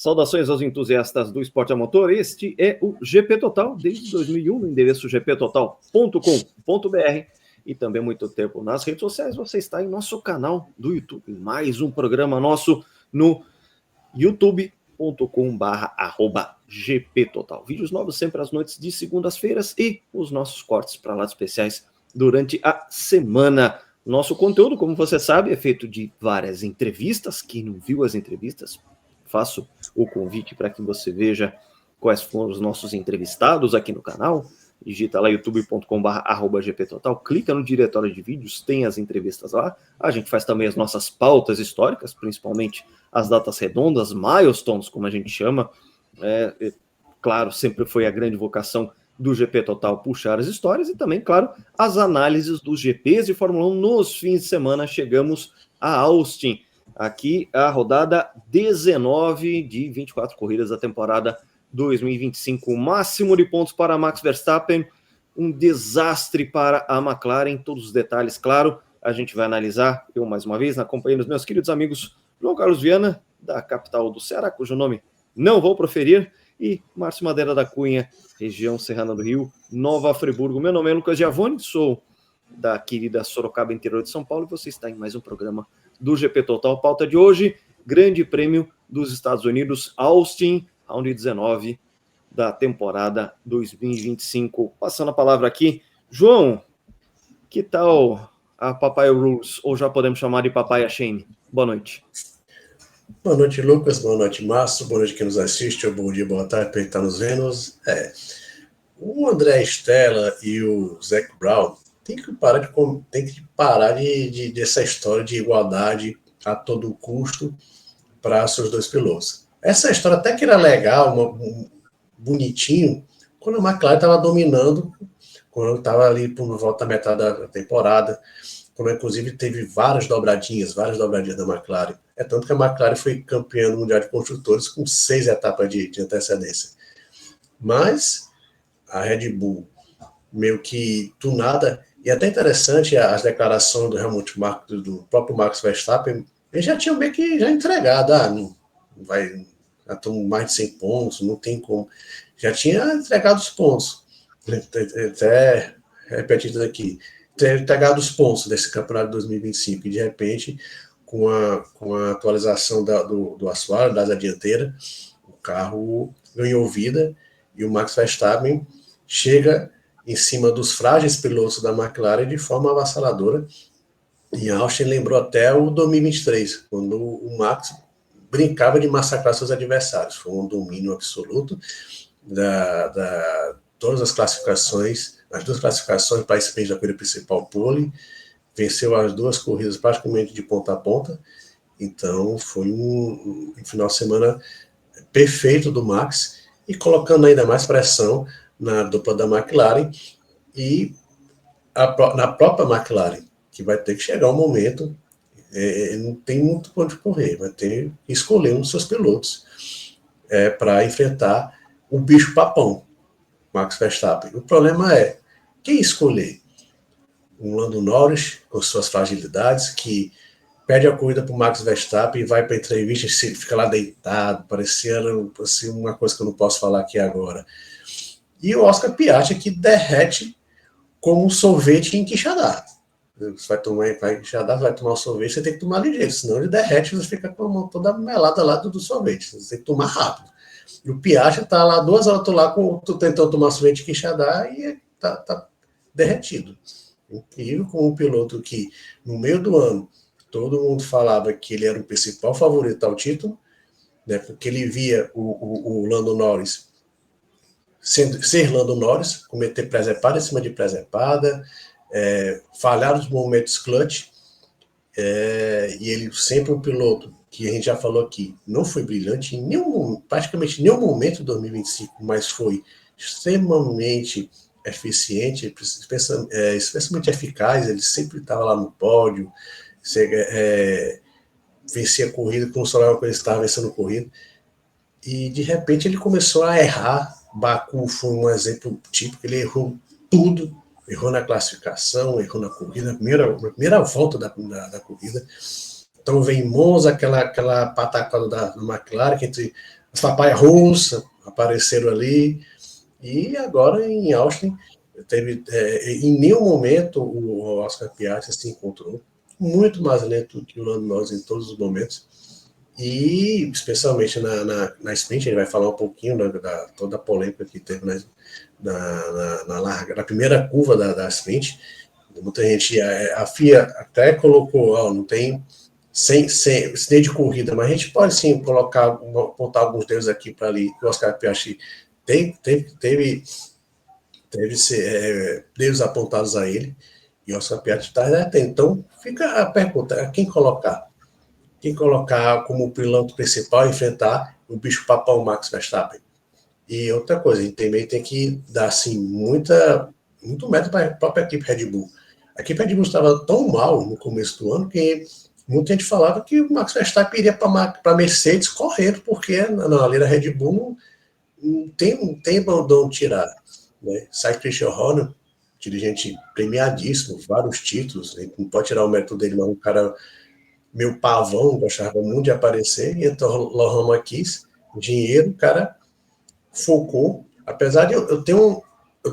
Saudações aos entusiastas do esporte a motor. Este é o GP Total, desde 2001, no endereço gptotal.com.br e também há muito tempo nas redes sociais. Você está em nosso canal do YouTube. Mais um programa nosso no youtube.com/GPTotal. Vídeos novos sempre às noites de segundas-feiras e os nossos cortes para lá especiais durante a semana. Nosso conteúdo, como você sabe, é feito de várias entrevistas. Quem não viu as entrevistas, faço o convite para que você veja quais foram os nossos entrevistados aqui no canal. Digita lá youtube.com/GPTotal, clica no diretório de vídeos, tem as entrevistas lá. A gente faz também as nossas pautas históricas, principalmente as datas redondas, milestones, como a gente chama. Claro, sempre foi a grande vocação do GP Total puxar as histórias e também, claro, as análises dos GPs de Fórmula 1 nos fins de semana. Chegamos a Austin. Aqui a rodada 19 de 24 corridas da temporada 2025. O máximo de pontos para Max Verstappen, um desastre para a McLaren. Todos os detalhes, claro, a gente vai analisar. Eu, mais uma vez, na companhia dos meus queridos amigos João Carlos Viana, da capital do Ceará, cujo nome não vou proferir, e Márcio Madeira da Cunha, região serrana do Rio, Nova Friburgo. Meu nome é Lucas Giavone, sou da querida Sorocaba, interior de São Paulo, e você está em mais um programa do GP Total. Pauta de hoje, Grande Prêmio dos Estados Unidos, Austin, round 19 da temporada 2025. Passando a palavra aqui, João, que tal a Papaya Rules, ou já podemos chamar de Papaya Shane? Boa noite. Boa noite, Lucas. Boa noite, Márcio. Boa noite quem nos assiste. Bom dia, boa tarde para quem está nos vendo. O André Stella e o Zac Brown tem que parar dessa história de igualdade a todo custo para seus dois pilotos. Essa história até que era legal, bonitinho, quando a McLaren estava dominando, quando estava ali por volta da metade da temporada, quando inclusive teve várias dobradinhas da McLaren. É tanto que a McLaren foi campeã do Mundial de Construtores com 6 etapas de antecedência. Mas a Red Bull meio que tunada, e até interessante as declarações do Helmut Marko, do próprio Max Verstappen, eles já tinham meio que já entregado, não vai, já estão mais de 100 pontos, não tem como, já tinha entregado os pontos, até repetido aqui, ter entregado os pontos desse campeonato de 2025, e de repente, com a atualização do assoalho, da asa dianteira, o carro ganhou vida, e o Max Verstappen chega em cima dos frágeis pilotos da McLaren de forma avassaladora. E Austin lembrou até o 2023, quando o Max brincava de massacrar seus adversários. Foi um domínio absoluto todas as classificações, as 2 classificações para esse da corrida principal pole, venceu as 2 corridas praticamente de ponta a ponta. Então foi um final de semana perfeito do Max, e colocando ainda mais pressão na dupla da McLaren e na própria McLaren, que vai ter que chegar um momento, não tem muito para onde correr, vai ter que escolher um dos seus pilotos para enfrentar o bicho papão, Max Verstappen. O problema é, quem escolher? Um Lando Norris, com suas fragilidades, que perde a corrida para o Max Verstappen e vai para a entrevista e fica lá deitado, parecia uma coisa que eu não posso falar aqui agora. E o Oscar Piastri, que derrete como um sorvete em Quixadá. Você vai tomar um sorvete, você tem que tomar ligeiro, senão ele derrete, você fica com a mão toda melada lá do sorvete. Você tem que tomar rápido. E o Piastri está lá 2 horas, tentando tomar sorvete em Quixadá e tá derretido. Incrível, com um piloto que, no meio do ano, todo mundo falava que ele era o principal favorito ao título, né, porque ele via o Lando Norris ser Lando Norris, cometer presepada em cima de presepada, falhar os momentos clutch, e ele sempre um piloto que a gente já falou aqui, não foi brilhante praticamente nenhum momento de 2025, mas foi extremamente eficiente, especialmente eficaz. Ele sempre estava lá no pódio, vencia a corrida, como se falava que ele estava vencendo a corrida, e de repente ele começou a errar. Baku foi um exemplo típico, ele errou tudo, errou na classificação, errou na corrida, na primeira volta da corrida. Então vem Monza, aquela patacada da McLaren, que entre as papaias russas apareceram ali, e agora em Austin, em nenhum momento o Oscar Piastri se encontrou, muito mais lento que o Lando Norris em todos os momentos, e especialmente na sprint, ele vai falar um pouquinho da toda a polêmica que teve na primeira curva da sprint. Muita gente, a FIA até colocou, não tem sem de corrida, mas a gente pode sim apontar alguns deles aqui para ali. O Oscar Piastri teve dedos apontados a ele, e o Oscar Piastri está retendo. Então fica a pergunta: quem colocar como piloto principal, enfrentar o bicho-papão Max Verstappen? E outra coisa, a gente também tem que dar assim, muito mérito para a própria equipe Red Bull. A equipe Red Bull estava tão mal no começo do ano que muita gente falava que o Max Verstappen iria para a Mercedes correndo, porque ali na Red Bull não tem baldão tirar. Né? Sai Christian Horner, dirigente premiadíssimo, vários títulos, a gente não pode tirar o mérito dele, mas um cara meio pavão, gostava muito de aparecer, e então Laurent Marquez, dinheiro, o cara focou, apesar de eu tenho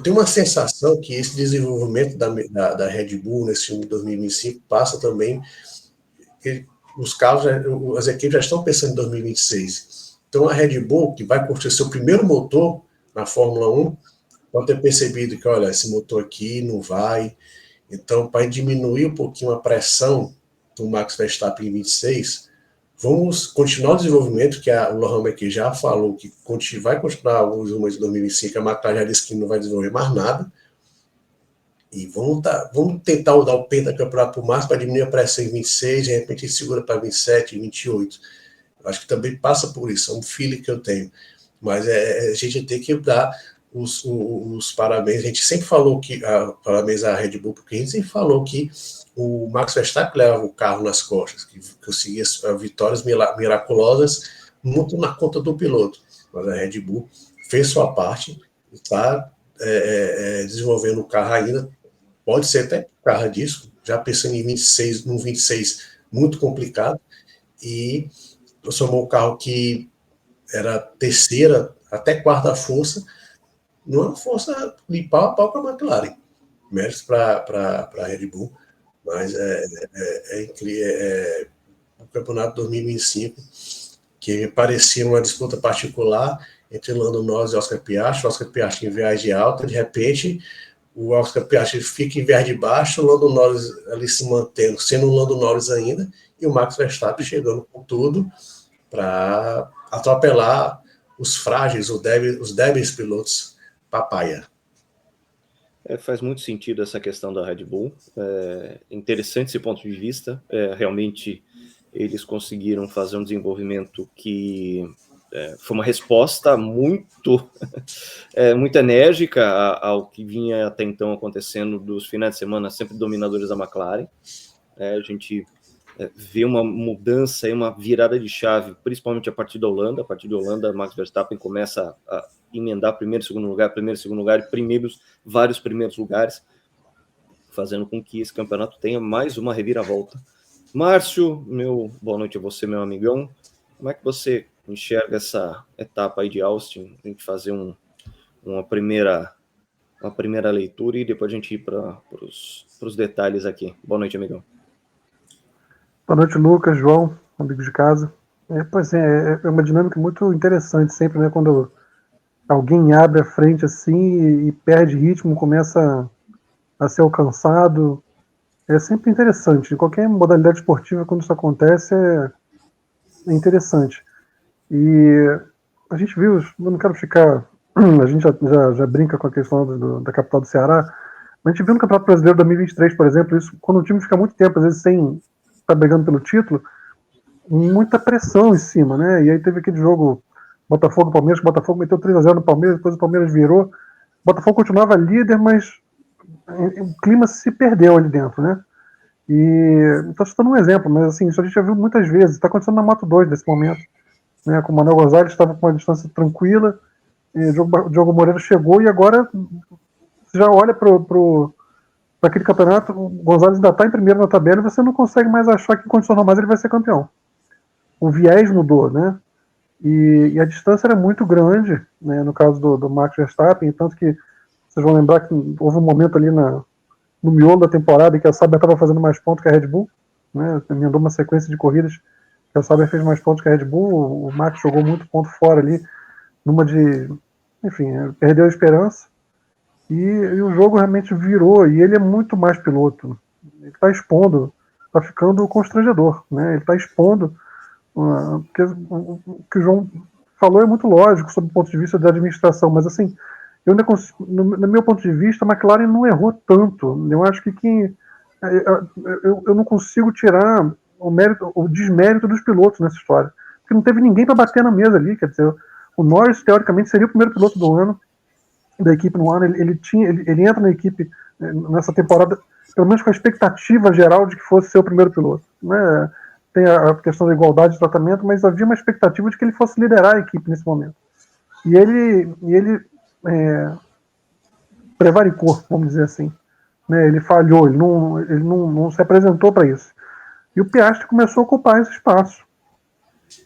uma sensação que esse desenvolvimento da Red Bull nesse ano de 2025 passa também, que os carros, as equipes já estão pensando em 2026. Então a Red Bull, que vai construir seu primeiro motor na Fórmula 1, pode ter percebido que, olha, esse motor aqui não vai, então para diminuir um pouquinho a pressão do Max Verstappen em 26, vamos continuar o desenvolvimento, que o Laurent Marquez já falou que vai continuar o desenvolvimento de 2025, a McLaren já disse que não vai desenvolver mais nada, e vamos tentar dar o pentacampeonato para o Max para diminuir a pressão em 26, de repente ele segura para 27 e 28. Eu acho que também passa por isso, é um feeling que eu tenho. Mas a gente tem que dar os parabéns. A gente sempre falou que, parabéns à Red Bull, porque a gente sempre falou que o Max Verstappen levava o carro nas costas, que conseguia vitórias miraculosas muito na conta do piloto. Mas a Red Bull fez sua parte, está desenvolvendo o carro ainda, pode ser até carro disso, já pensando em 26 muito complicado, e transformou o carro que era terceira até quarta força, numa força de pau a pau com a McLaren. Méritos para a Red Bull, mas o campeonato 2025, que parecia uma disputa particular entre Lando Norris e Oscar Piastri. O Oscar Piastri em viagem alta, de repente o Oscar Piastri fica em viagem de baixo, o Lando Norris ali se mantendo, sendo o Lando Norris ainda, e o Max Verstappen chegando com tudo para atropelar os frágeis, os débeis pilotos papaya. Faz muito sentido essa questão da Red Bull. Interessante esse ponto de vista. Realmente eles conseguiram fazer um desenvolvimento que foi uma resposta muito enérgica ao que vinha até então acontecendo dos finais de semana sempre dominadores da McLaren. A gente vê uma mudança e uma virada de chave, principalmente a partir da Holanda. A partir da Holanda, Max Verstappen começa a emendar primeiro, segundo lugar e vários primeiros lugares, fazendo com que esse campeonato tenha mais uma reviravolta. Márcio, boa noite a você, meu amigão. Como é que você enxerga essa etapa aí de Austin? A gente fazer uma primeira leitura e depois a gente ir para os detalhes aqui. Boa noite, amigão. Boa noite, Lucas, João, amigos de casa. É uma dinâmica muito interessante sempre, né? Quando alguém abre a frente assim e perde ritmo, começa a ser alcançado. É sempre interessante. Em qualquer modalidade esportiva, quando isso acontece, é interessante. E a gente viu, eu não quero ficar... A gente já brinca com a questão da capital do Ceará, mas a gente viu no Campeonato Brasileiro 2023, por exemplo, isso, quando o time fica muito tempo, às vezes, sem estar brigando pelo título, muita pressão em cima, né? E aí teve aquele jogo Botafogo-Palmeiras, que o Botafogo meteu 3-0 no Palmeiras, depois o Palmeiras virou. O Botafogo continuava líder, mas o clima se perdeu ali dentro, né? E estou citando um exemplo, mas assim, isso a gente já viu muitas vezes. Está acontecendo na Moto 2 nesse momento, né? Com o Manuel Gonzalez estava com uma distância tranquila, e o Diogo Moreira chegou e agora você já olha para aquele campeonato, o Gonzalez ainda está em primeiro na tabela e você não consegue mais achar que em condições normais ele vai ser campeão. O viés mudou, né? E a distância era muito grande, né, no caso do Max Verstappen, tanto que vocês vão lembrar que houve um momento ali no miolo da temporada em que a Sauber estava fazendo mais pontos que a Red Bull, né, emendou uma sequência de corridas que a Sauber fez mais pontos que a Red Bull, o Max jogou muito ponto fora ali, numa de, enfim, perdeu a esperança, e o jogo realmente virou, e ele é muito mais piloto, ele está expondo, está ficando constrangedor, né, ele está expondo, porque o que o João falou é muito lógico sob o ponto de vista da administração, mas assim, eu ainda consigo, no meu ponto de vista, a McLaren não errou tanto. Eu acho que eu não consigo tirar o mérito, o desmérito dos pilotos nessa história, porque não teve ninguém para bater na mesa ali. Quer dizer, o Norris teoricamente seria o primeiro piloto do ano da equipe no ano. Ele entra na equipe nessa temporada, pelo menos com a expectativa geral de que fosse ser o primeiro piloto, né? Tem a questão da igualdade de tratamento, mas havia uma expectativa de que ele fosse liderar a equipe nesse momento. E ele prevaricou, vamos dizer assim. Né? Ele falhou, ele não se apresentou para isso. E o Piastri começou a ocupar esse espaço.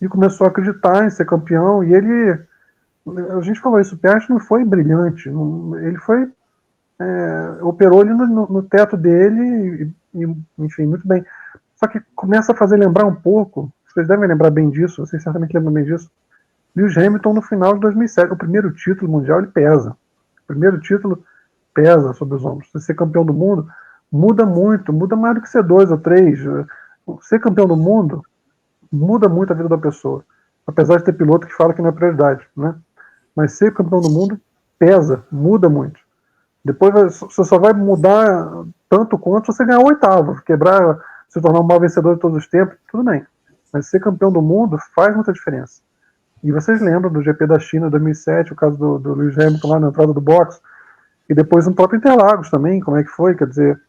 E começou a acreditar em ser campeão. E ele, a gente falou isso, o Piastri não foi brilhante. Ele foi, operou ali no teto dele e, enfim, muito bem. Só que começa a fazer lembrar um pouco, vocês devem lembrar bem disso, vocês certamente lembram bem disso, Lewis Hamilton no final de 2007. O primeiro título mundial, ele pesa. O primeiro título pesa sobre os ombros. Ser campeão do mundo muda muito, muda mais do que ser 2 ou 3. Ser campeão do mundo muda muito a vida da pessoa. Apesar de ter piloto que fala que não é prioridade, né? Mas ser campeão do mundo pesa, muda muito. Depois você só vai mudar tanto quanto você ganhar o oitavo, quebrar, se tornar o maior vencedor de todos os tempos, tudo bem. Mas ser campeão do mundo faz muita diferença. E vocês lembram do GP da China 2007, o caso do Lewis Hamilton lá na entrada do box, e depois no próprio Interlagos também, como é que foi? Quer dizer,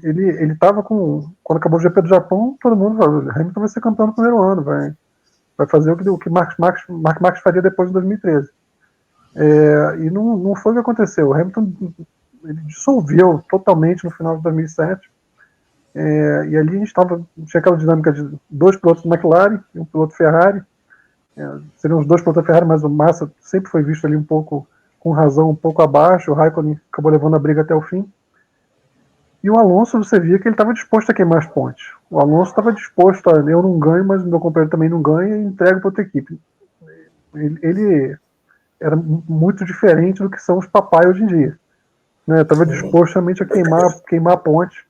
ele estava com. Quando acabou o GP do Japão, todo mundo falou: Hamilton vai ser campeão no primeiro ano, vai fazer o que Mark Marques faria depois de 2013. E não foi o que aconteceu. O Hamilton ele dissolveu totalmente no final de 2007. E ali a gente tinha aquela dinâmica de 2 pilotos de McLaren e um piloto Ferrari. Seriam os 2 pilotos da Ferrari, mas o Massa sempre foi visto ali um pouco, com razão, um pouco abaixo. O Raikkonen acabou levando a briga até o fim. E o Alonso, você via que ele estava disposto a queimar as pontes. O Alonso estava disposto a, eu não ganho, mas o meu companheiro também não ganha, e entrego para outra equipe. Ele era muito diferente do que são os papai hoje em dia. Estava disposto realmente a queimar a ponte.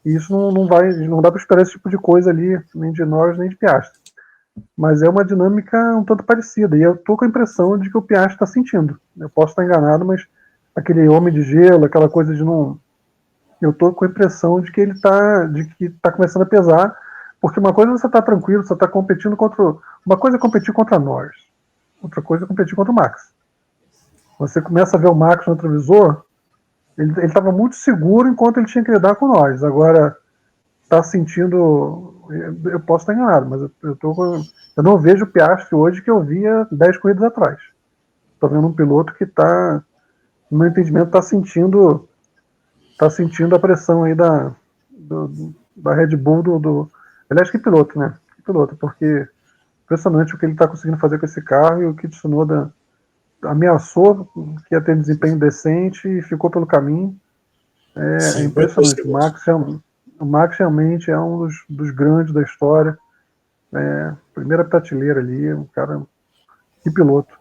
E isso não dá para esperar esse tipo de coisa ali, nem de Norris, nem de Piastri. Mas é uma dinâmica um tanto parecida. E eu estou com a impressão de que o Piastri está sentindo. Eu posso estar enganado, mas aquele homem de gelo, aquela coisa de não. Eu estou com a impressão de que ele está começando a pesar, porque uma coisa é você estar tranquilo, você está competindo contra. Uma coisa é competir contra Norris, outra coisa é competir contra o Max. Você começa a ver o Max no retrovisor, ele estava muito seguro enquanto ele tinha que lidar com o Norris. Agora está sentindo. Eu posso estar enganado, mas eu não vejo o Piastri hoje que eu via 10 corridas atrás. Estou vendo um piloto que está, no meu entendimento, está sentindo a pressão aí da Red Bull, aliás, que piloto, né? Que piloto, porque impressionante o que ele está conseguindo fazer com esse carro, e o que Tsunoda ameaçou que ia ter desempenho decente e ficou pelo caminho. É impressionante. O Max realmente é um dos grandes da história. Primeira prateleira ali, um cara, que piloto.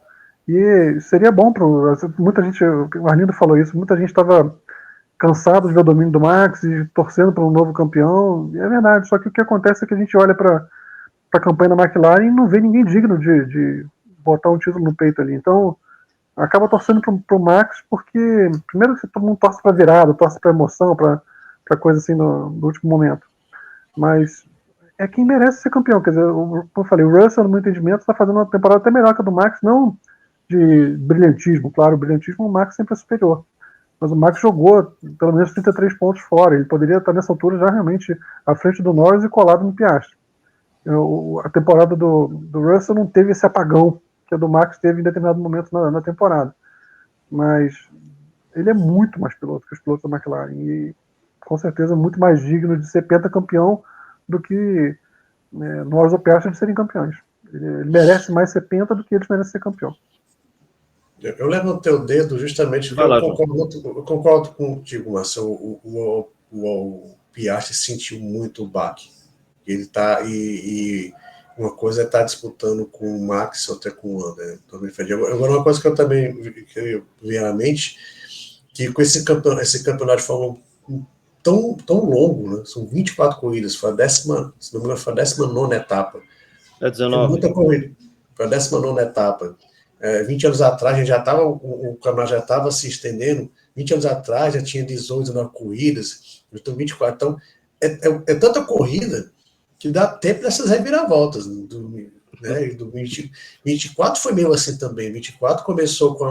E seria bom para muita gente, o Arlindo falou isso, muita gente estava cansado de ver o domínio do Max e torcendo para um novo campeão. E é verdade, só que o que acontece é que a gente olha para a campanha da McLaren e não vê ninguém digno de botar um título no peito ali. Então, acaba torcendo para o Max, porque primeiro que todo mundo torce para virada, torce para emoção, para coisa assim no último momento. Mas é quem merece ser campeão. Quer dizer, como eu falei, o Russell, no meu entendimento, está fazendo uma temporada até melhor que a do Max, não de brilhantismo, claro, o brilhantismo o Max sempre é superior. Mas o Max jogou pelo menos 33 pontos fora. Ele poderia estar nessa altura já realmente à frente do Norris e colado no Piastri. A temporada do Russell não teve esse apagão que a do Max teve em determinado momento na temporada. Mas ele é muito mais piloto que os pilotos da McLaren. E com certeza muito mais digno de ser pentacampeão do que Norris ou Piastri de serem campeões. Ele merece mais ser penta do que eles merecem ser campeão. Eu levantei o dedo justamente porque eu concordo contigo, Márcio. O Piastri sentiu muito o baque. Ele tá e uma coisa é estar disputando com o Max, outra com o Lando. Agora, uma coisa que eu também vi à mente, que com esse campeonato de Fórmula 1 tão longo, né? São 24 corridas, foi a 10ª, se não me engano, foi a 19ª etapa. É 19. Muita corrida. Foi a 19ª etapa. 20 anos atrás, a gente já estava, o campeonato já estava se estendendo. 20 anos atrás já tinha 18, 19 corridas, então 24. Então, é tanta corrida que dá tempo dessas reviravoltas. Do 24 foi meio assim também. 24 começou com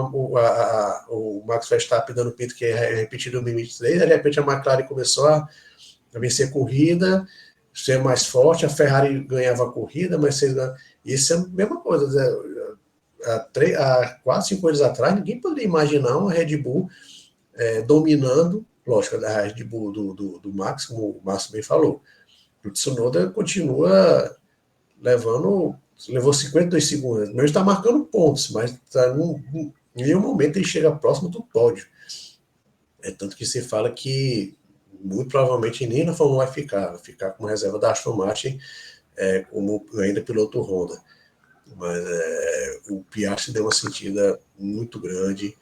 o Max Verstappen dando pinto, que é repetido no 2023. De repente a McLaren começou a vencer a corrida, ser mais forte. A Ferrari ganhava a corrida, mas isso é a mesma coisa. Há 4, 5 anos atrás, ninguém poderia imaginar uma Red Bull dominando, lógico, da Red Bull do Max, como o Márcio bem falou. O Tsunoda continua levou 52 segundos, mas está marcando pontos, mas em nenhum momento ele chega próximo do pódio. Tanto que se fala que muito provavelmente nem na Fórmula 1 vai ficar como reserva da Aston Martin, como ainda piloto Honda. Mas o Piastri deu uma sentida muito grande.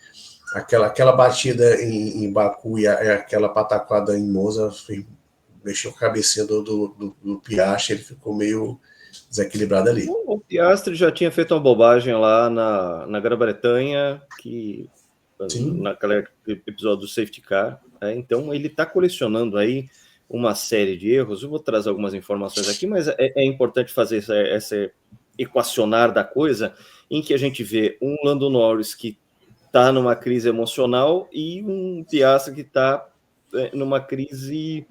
Aquela batida em Baku e aquela pataquada em Monza mexeu com a cabecinha do Piastri, ele ficou meio desequilibrado ali. O Piastri já tinha feito uma bobagem lá na Grã-Bretanha, naquele episódio do Safety Car. Então ele está colecionando aí uma série de erros. Eu vou trazer algumas informações aqui, mas é importante fazer essa equacionar da coisa, em que a gente vê um Lando Norris que está numa crise emocional e um Piastri que está numa crise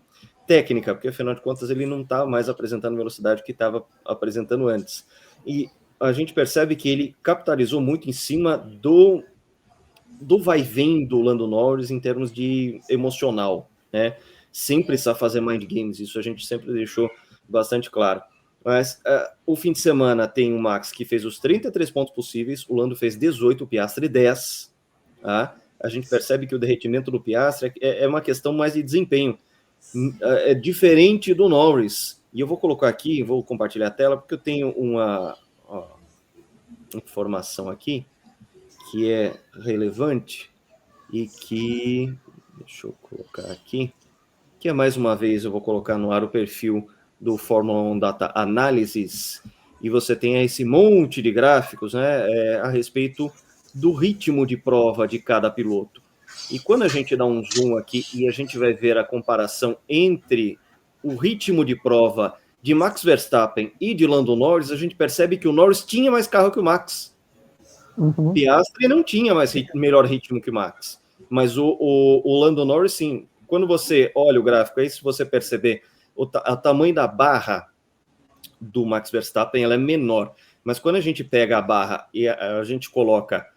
técnica, porque afinal de contas ele não está mais apresentando a velocidade que estava apresentando antes. E a gente percebe que ele capitalizou muito em cima do vai-vem do Lando Norris em termos de emocional, né? Sem precisar fazer mind games, isso a gente sempre deixou bastante claro. Mas o fim de semana tem o Max que fez os 33 pontos possíveis, o Lando fez 18, o Piastri 10. Tá? A gente percebe que o derretimento do Piastri é uma questão mais de desempenho. É diferente do Norris. E eu vou colocar aqui, vou compartilhar a tela, porque eu tenho uma informação aqui que é relevante e que... Deixa eu colocar aqui. Que mais uma vez eu vou colocar no ar o perfil do Fórmula 1 Data Analysis, e você tem esse monte de gráficos, né, a respeito do ritmo de prova de cada piloto. E quando a gente dá um zoom aqui e a gente vai ver a comparação entre o ritmo de prova de Max Verstappen e de Lando Norris, a gente percebe que o Norris tinha mais carro que o Max. Uhum. Piastri não tinha melhor ritmo que o Max. Mas o Lando Norris, sim. Quando você olha o gráfico aí, se você perceber o tamanho da barra do Max Verstappen, ela é menor. Mas quando a gente pega a barra e a gente coloca...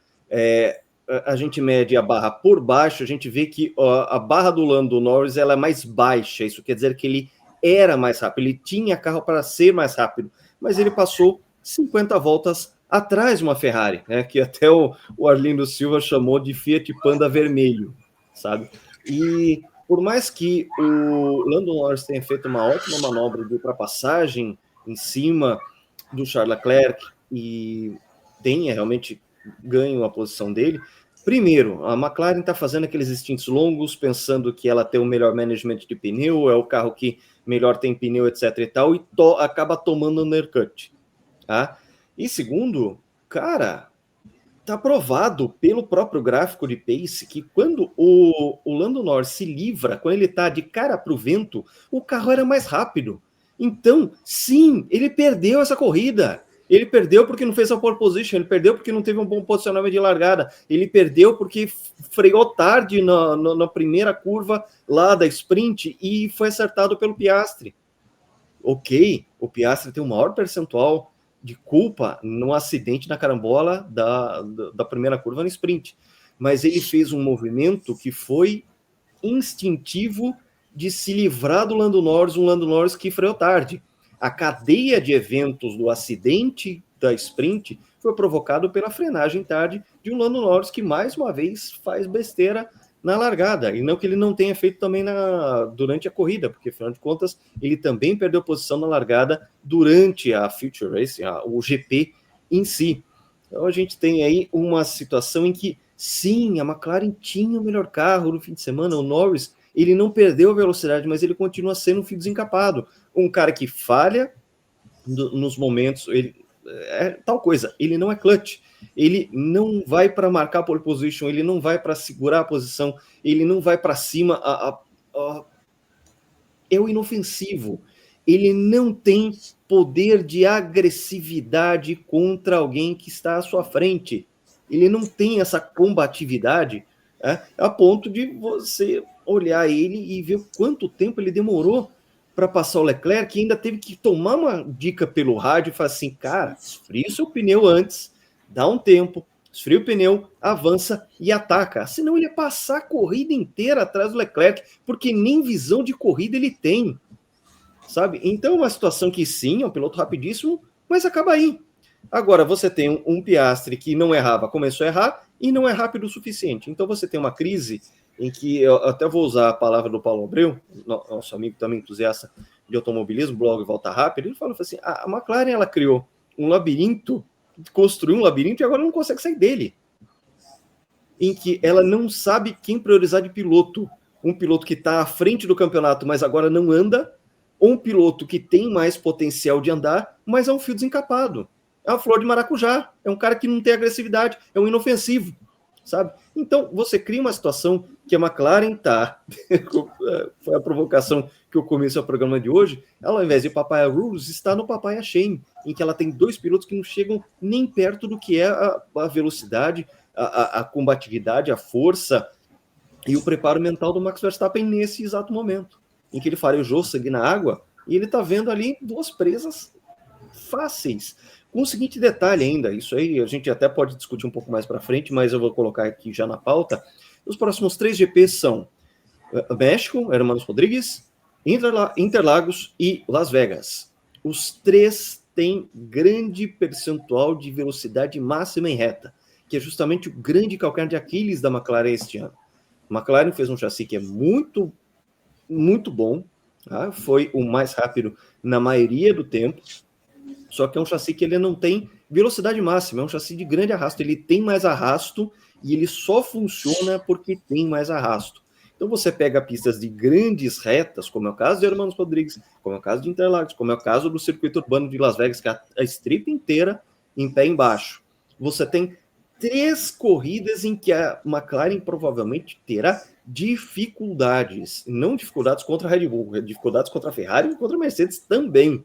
a gente mede a barra por baixo, a gente vê que a barra do Lando Norris ela é mais baixa. Isso quer dizer que ele era mais rápido. Ele tinha carro para ser mais rápido. Mas ele passou 50 voltas atrás de uma Ferrari, né, que até o Arlindo Silva chamou de Fiat Panda vermelho, sabe? E por mais que o Lando Norris tenha feito uma ótima manobra de ultrapassagem em cima do Charles Leclerc e tenha realmente ganho a posição dele, primeiro, a McLaren está fazendo aqueles stints longos, pensando que ela tem o melhor management de pneu, é o carro que melhor tem pneu, etc e tal, e acaba tomando undercut, tá? E segundo, cara, tá provado pelo próprio gráfico de pace que quando o Lando Norris se livra, quando ele tá de cara pro vento, o carro era mais rápido. Então, sim, ele perdeu essa corrida. Ele perdeu porque não fez a pole position, ele perdeu porque não teve um bom posicionamento de largada, ele perdeu porque freou tarde na primeira curva lá da sprint e foi acertado pelo Piastri. Ok, o Piastri tem o maior percentual de culpa no acidente na carambola da primeira curva no sprint. Mas ele fez um movimento que foi instintivo de se livrar do Lando Norris, um Lando Norris que freou tarde. A cadeia de eventos do acidente da sprint foi provocado pela frenagem tarde de um Lando Norris que, mais uma vez, faz besteira na largada, e não que ele não tenha feito também durante a corrida, porque, afinal de contas, ele também perdeu posição na largada durante a Future Race, o GP em si. Então a gente tem aí uma situação em que, sim, a McLaren tinha o melhor carro no fim de semana, o Norris, ele não perdeu a velocidade, mas ele continua sendo um fio desencapado. Um cara que falha nos momentos, tal coisa, ele não é clutch, ele não vai para marcar a pole position, ele não vai para segurar a posição, ele não vai para cima, é o inofensivo, ele não tem poder de agressividade contra alguém que está à sua frente, ele não tem essa combatividade, a ponto de você olhar ele e ver quanto tempo ele demorou para passar o Leclerc, que ainda teve que tomar uma dica pelo rádio e falar assim, cara, esfria o seu pneu antes, dá um tempo, esfria o pneu, avança e ataca. Senão ele ia passar a corrida inteira atrás do Leclerc, porque nem visão de corrida ele tem, sabe? Então é uma situação que sim, é um piloto rapidíssimo, mas acaba aí. Agora, você tem um Piastri que não errava, começou a errar e não é rápido o suficiente. Então você tem uma crise em que, eu até vou usar a palavra do Paulo Abreu, nosso amigo também entusiasta de automobilismo, blog Volta Rápido, ele falou assim, a McLaren ela criou um labirinto, construiu um labirinto e agora não consegue sair dele. Em que ela não sabe quem priorizar de piloto. Um piloto que está à frente do campeonato, mas agora não anda, ou um piloto que tem mais potencial de andar, mas é um fio desencapado. É uma flor de maracujá, é um cara que não tem agressividade, é um inofensivo, sabe? Então, você cria uma situação que a McLaren está, foi a provocação que eu comecei o programa de hoje, ela, ao invés de Papaya Rules, está no Papaya Shame, em que ela tem dois pilotos que não chegam nem perto do que é a velocidade, a combatividade, a força e o preparo mental do Max Verstappen nesse exato momento, em que ele farejou sangue na água e ele está vendo ali duas presas fáceis. Com o seguinte detalhe ainda, isso aí a gente até pode discutir um pouco mais para frente, mas eu vou colocar aqui já na pauta. Os próximos 3 GPs são México, Hermanos Rodrigues, Interlagos e Las Vegas. Os 3 têm grande percentual de velocidade máxima em reta, que é justamente o grande calcanhar de Aquiles da McLaren este ano. A McLaren fez um chassi que é muito, muito bom, tá? Foi o mais rápido na maioria do tempo, só que é um chassi que ele não tem velocidade máxima, é um chassi de grande arrasto, ele tem mais arrasto e ele só funciona porque tem mais arrasto. Então você pega pistas de grandes retas, como é o caso de Hermanos Rodrigues, como é o caso de Interlagos, como é o caso do circuito urbano de Las Vegas, que é a strip inteira em pé embaixo. Você tem 3 corridas em que a McLaren provavelmente terá dificuldades, não dificuldades contra a Red Bull, dificuldades contra a Ferrari e contra a Mercedes também,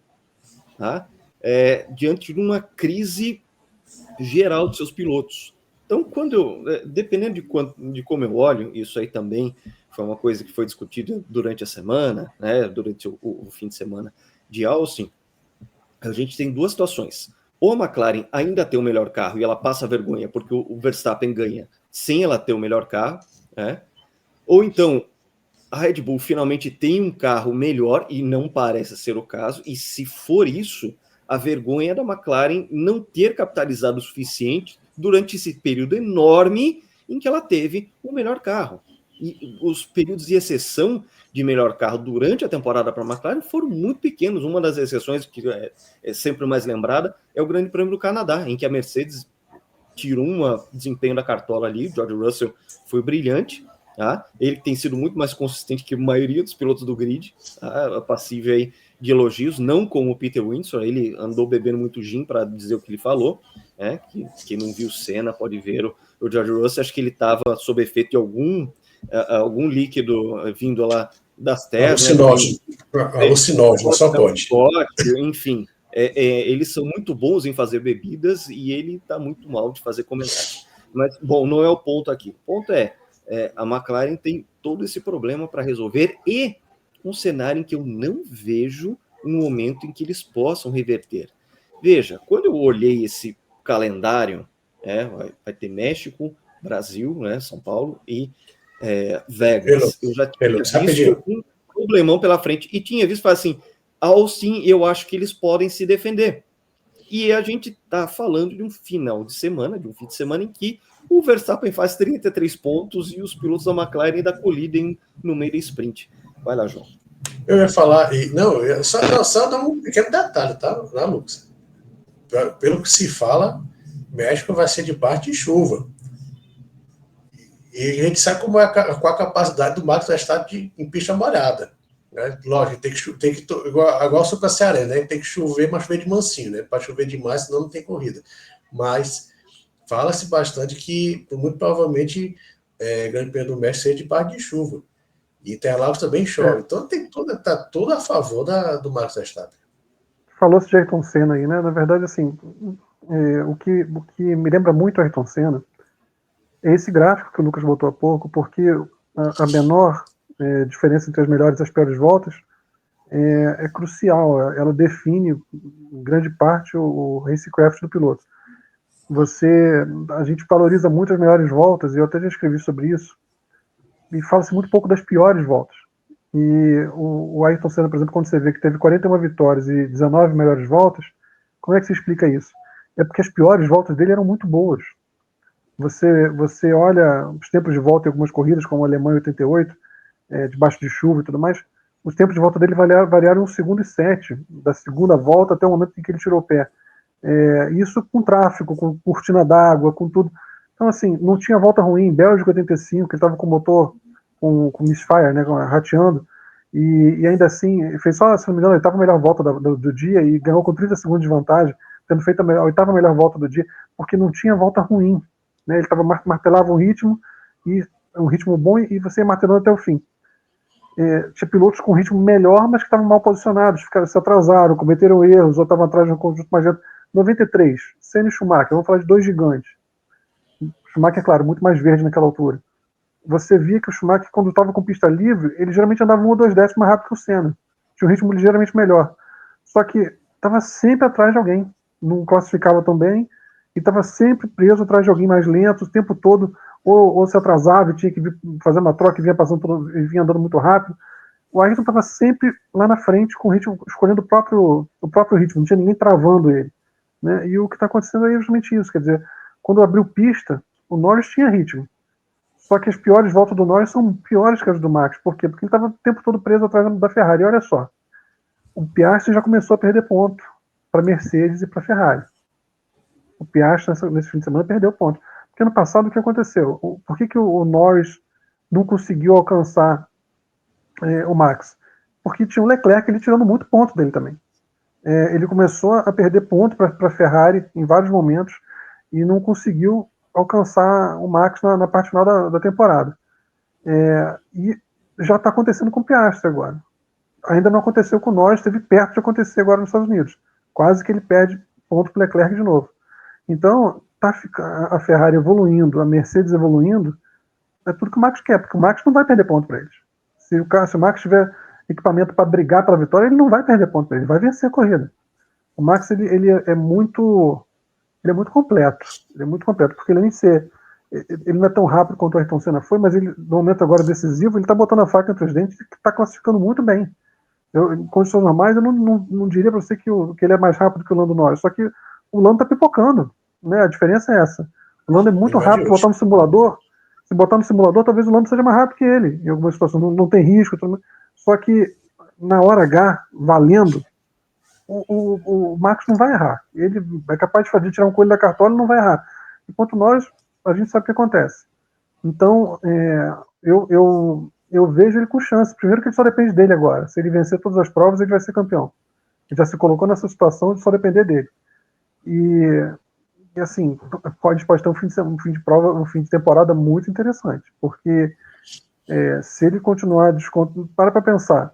tá? Diante de uma crise geral de seus pilotos. Então, dependendo de como eu olho, isso aí também foi uma coisa que foi discutida durante a semana, né, durante o fim de semana de Austin, a gente tem 2 situações. Ou a McLaren ainda tem o melhor carro e ela passa vergonha porque o Verstappen ganha sem ela ter o melhor carro, né? Ou então a Red Bull finalmente tem um carro melhor e não parece ser o caso, e se for isso, a vergonha da McLaren não ter capitalizado o suficiente durante esse período enorme em que ela teve o melhor carro. E os períodos de exceção de melhor carro durante a temporada para a McLaren foram muito pequenos. Uma das exceções que é sempre mais lembrada é o Grande Prêmio do Canadá, em que a Mercedes tirou um desempenho da cartola ali, o George Russell foi brilhante, tá? Ele tem sido muito mais consistente que a maioria dos pilotos do grid, tá? Passível aí de elogios, não como o Peter Windsor, ele andou bebendo muito gin para dizer o que ele falou, né? Quem não viu Senna pode ver o George Russell, acho que ele estava sob efeito de algum líquido vindo lá das terras. Alucinógeno, só pode. Enfim, eles são muito bons em fazer bebidas e ele está muito mal de fazer comentários. Mas, bom, não é o ponto aqui. O ponto a McLaren tem todo esse problema para resolver e um cenário em que eu não vejo um momento em que eles possam reverter. Veja, quando eu olhei esse calendário, vai ter México, Brasil, né, São Paulo e Vegas. Eu já tinha visto um problemão pela frente e tinha visto, assim, Austin, eu acho que eles podem se defender. E a gente está falando de um final de semana, de um fim de semana em que o Verstappen faz 33 pontos e os pilotos da McLaren ainda colidem no meio da sprint. Vai lá, João. Eu ia falar, só dar um pequeno detalhe, tá, Lucas? Pelo que se fala, México vai ser de parte de chuva. E a gente sabe qual a capacidade do Max Verstappen em pista molhada. Né? Lógico, tem que igual sou para Ceará, né? Tem que chover, mas chover de mansinho, né? Para chover demais, senão não tem corrida. Mas fala-se bastante que, muito provavelmente, Grande Prêmio do México seja de parte de chuva. E Interlagos também chove. Então tá tudo a favor do Max Verstappen. Falou-se de Ayrton Senna aí, né? Na verdade, assim, o que me lembra muito Ayrton Senna é esse gráfico que o Lucas botou há pouco, porque a menor diferença entre as melhores e as piores voltas é crucial. Ela define, em grande parte, o racecraft do piloto. A gente valoriza muito as melhores voltas, e eu até já escrevi sobre isso, e fala-se muito pouco das piores voltas. E o Ayrton Senna, por exemplo, quando você vê que teve 41 vitórias e 19 melhores voltas, como é que se explica isso? É porque as piores voltas dele eram muito boas. Você olha os tempos de volta em algumas corridas, como a Alemanha 88, debaixo de chuva e tudo mais, os tempos de volta dele variaram 1 segundo e 7, da segunda volta até o momento em que ele tirou o pé. Isso com tráfego, com cortina d'água, com tudo. Então, assim, não tinha volta ruim. Bélgica 85, que ele estava com o motor com misfire, né, rateando, e ainda assim, fez só, se não me engano, a oitava melhor volta do dia e ganhou com 30 segundos de vantagem, tendo feito a oitava melhor volta do dia, porque não tinha volta ruim. Né, ele martelava um ritmo bom, e você ia martelando até o fim. Tinha pilotos com ritmo melhor, mas que estavam mal posicionados, se atrasaram, cometeram erros, ou estavam atrás de um conjunto mais lento. 93, Senna e Schumacher, vamos falar de dois gigantes. Schumacher, é claro, muito mais verde naquela altura. Você via que o Schumacher, quando estava com pista livre, ele geralmente andava 1 ou 2 décimos mais rápido que o Senna. Tinha um ritmo ligeiramente melhor. Só que estava sempre atrás de alguém. Não classificava tão bem e estava sempre preso atrás de alguém mais lento o tempo todo, ou se atrasava e tinha que fazer uma troca e vinha andando muito rápido. O Ayrton estava sempre lá na frente com o ritmo, escolhendo o próprio ritmo, não tinha ninguém travando ele. Né? E o que está acontecendo aí é justamente isso. Quer dizer, quando abriu pista, o Norris tinha ritmo. Só que as piores voltas do Norris são piores que as do Max. Por quê? Porque ele estava o tempo todo preso atrás da Ferrari. E olha só, o Piastri já começou a perder ponto para Mercedes e para Ferrari. O Piastri, nesse fim de semana, perdeu ponto. Porque ano passado, o que aconteceu? Por que o Norris não conseguiu alcançar o Max? Porque tinha o Leclerc ele tirando muito ponto dele também. Ele começou a perder ponto para a Ferrari em vários momentos e não conseguiu alcançar o Max na parte final da temporada. E já está acontecendo com o Piastri agora. Ainda não aconteceu com o Norris, esteve perto de acontecer agora nos Estados Unidos. Quase que ele perde ponto para o Leclerc de novo. Então, a Ferrari evoluindo, a Mercedes evoluindo, é tudo que o Max quer, porque o Max não vai perder ponto para eles. Se o Max tiver equipamento para brigar pela vitória, ele não vai perder ponto para ele, ele vai vencer a corrida. O Max ele é muito completo. Ele é muito completo, porque ele não é tão rápido quanto o Ayrton Senna foi, mas ele, no momento agora decisivo, ele está botando a faca entre os dentes e está classificando muito bem. Em condições normais, eu não diria para você que ele é mais rápido que o Lando Norris, só que o Lando está pipocando. Né? A diferença é essa. O Lando é muito rápido. Se botar no simulador, talvez o Lando seja mais rápido que ele, em algumas situações. Não tem risco. Só que na hora H, valendo, o Max não vai errar. Ele é capaz de tirar um coelho da cartola e não vai errar. Enquanto nós, a gente sabe o que acontece. Então, eu vejo ele com chance. Primeiro que ele só depende dele agora. Se ele vencer todas as provas, ele vai ser campeão. Ele já se colocou nessa situação de só depender dele. E assim, pode ter um fim de prova, um fim de temporada muito interessante. Porque se ele continuar desconto, para pensar,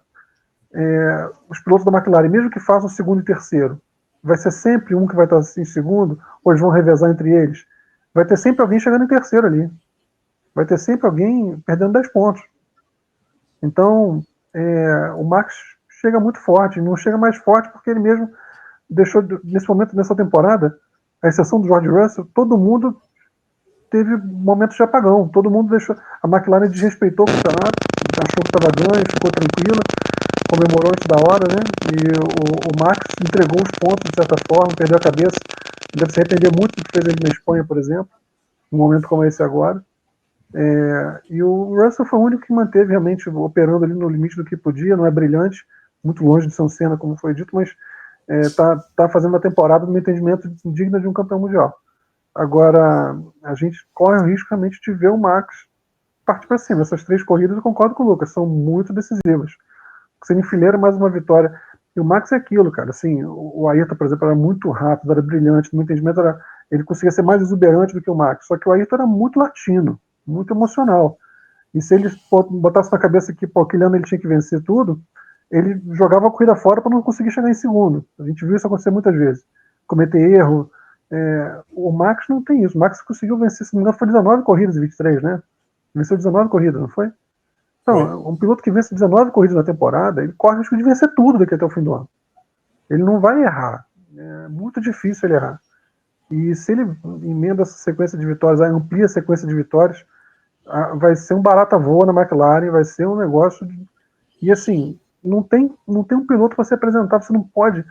os pilotos da McLaren, mesmo que façam segundo e terceiro, vai ser sempre um que vai estar em segundo, ou eles vão revezar entre eles. Vai ter sempre alguém chegando em terceiro ali. Vai ter sempre alguém perdendo 10 pontos. Então, o Max chega muito forte, não chega mais forte porque ele mesmo deixou, nesse momento, nessa temporada, a exceção do George Russell, todo mundo teve momentos de apagão. Todo mundo deixou. A McLaren desrespeitou o campeonato, achou que estava ganho, ficou tranquila. comemorou antes da hora, né? E o Max entregou os pontos de certa forma, perdeu a cabeça. Deve se arrepender muito do que fez ele na Espanha, por exemplo, num momento como esse agora. E o Russell foi o único que manteve realmente operando ali no limite do que podia, não é brilhante, muito longe de ser um Senna, como foi dito, mas tá fazendo uma temporada, no meu entendimento, digna de um campeão mundial. Agora, a gente corre o risco realmente de ver o Max partir para cima. Essas 3 corridas, eu concordo com o Lucas, são muito decisivas. Você enfileira mais uma vitória. E o Max é aquilo, cara. Assim, o Ayrton, por exemplo, era muito rápido, era brilhante, no meu entendimento, ele conseguia ser mais exuberante do que o Max. Só que o Ayrton era muito latino, muito emocional. E se ele botasse na cabeça que aquele ano ele tinha que vencer tudo, ele jogava a corrida fora para não conseguir chegar em segundo. A gente viu isso acontecer muitas vezes. Cometer erro. O Max não tem isso. O Max conseguiu vencer, se não me engano, foi 19 corridas em 23, né? Venceu 19 corridas, não foi? Então, um piloto que vence 19 corridas na temporada, ele corre o risco de vencer tudo daqui até o fim do ano. Ele não vai errar. É muito difícil ele errar. E se ele emenda essa sequência de vitórias, amplia a sequência de vitórias, vai ser um barata voa na McLaren, vai ser um negócio de... E assim, não tem um piloto para ser apresentado, você não pode...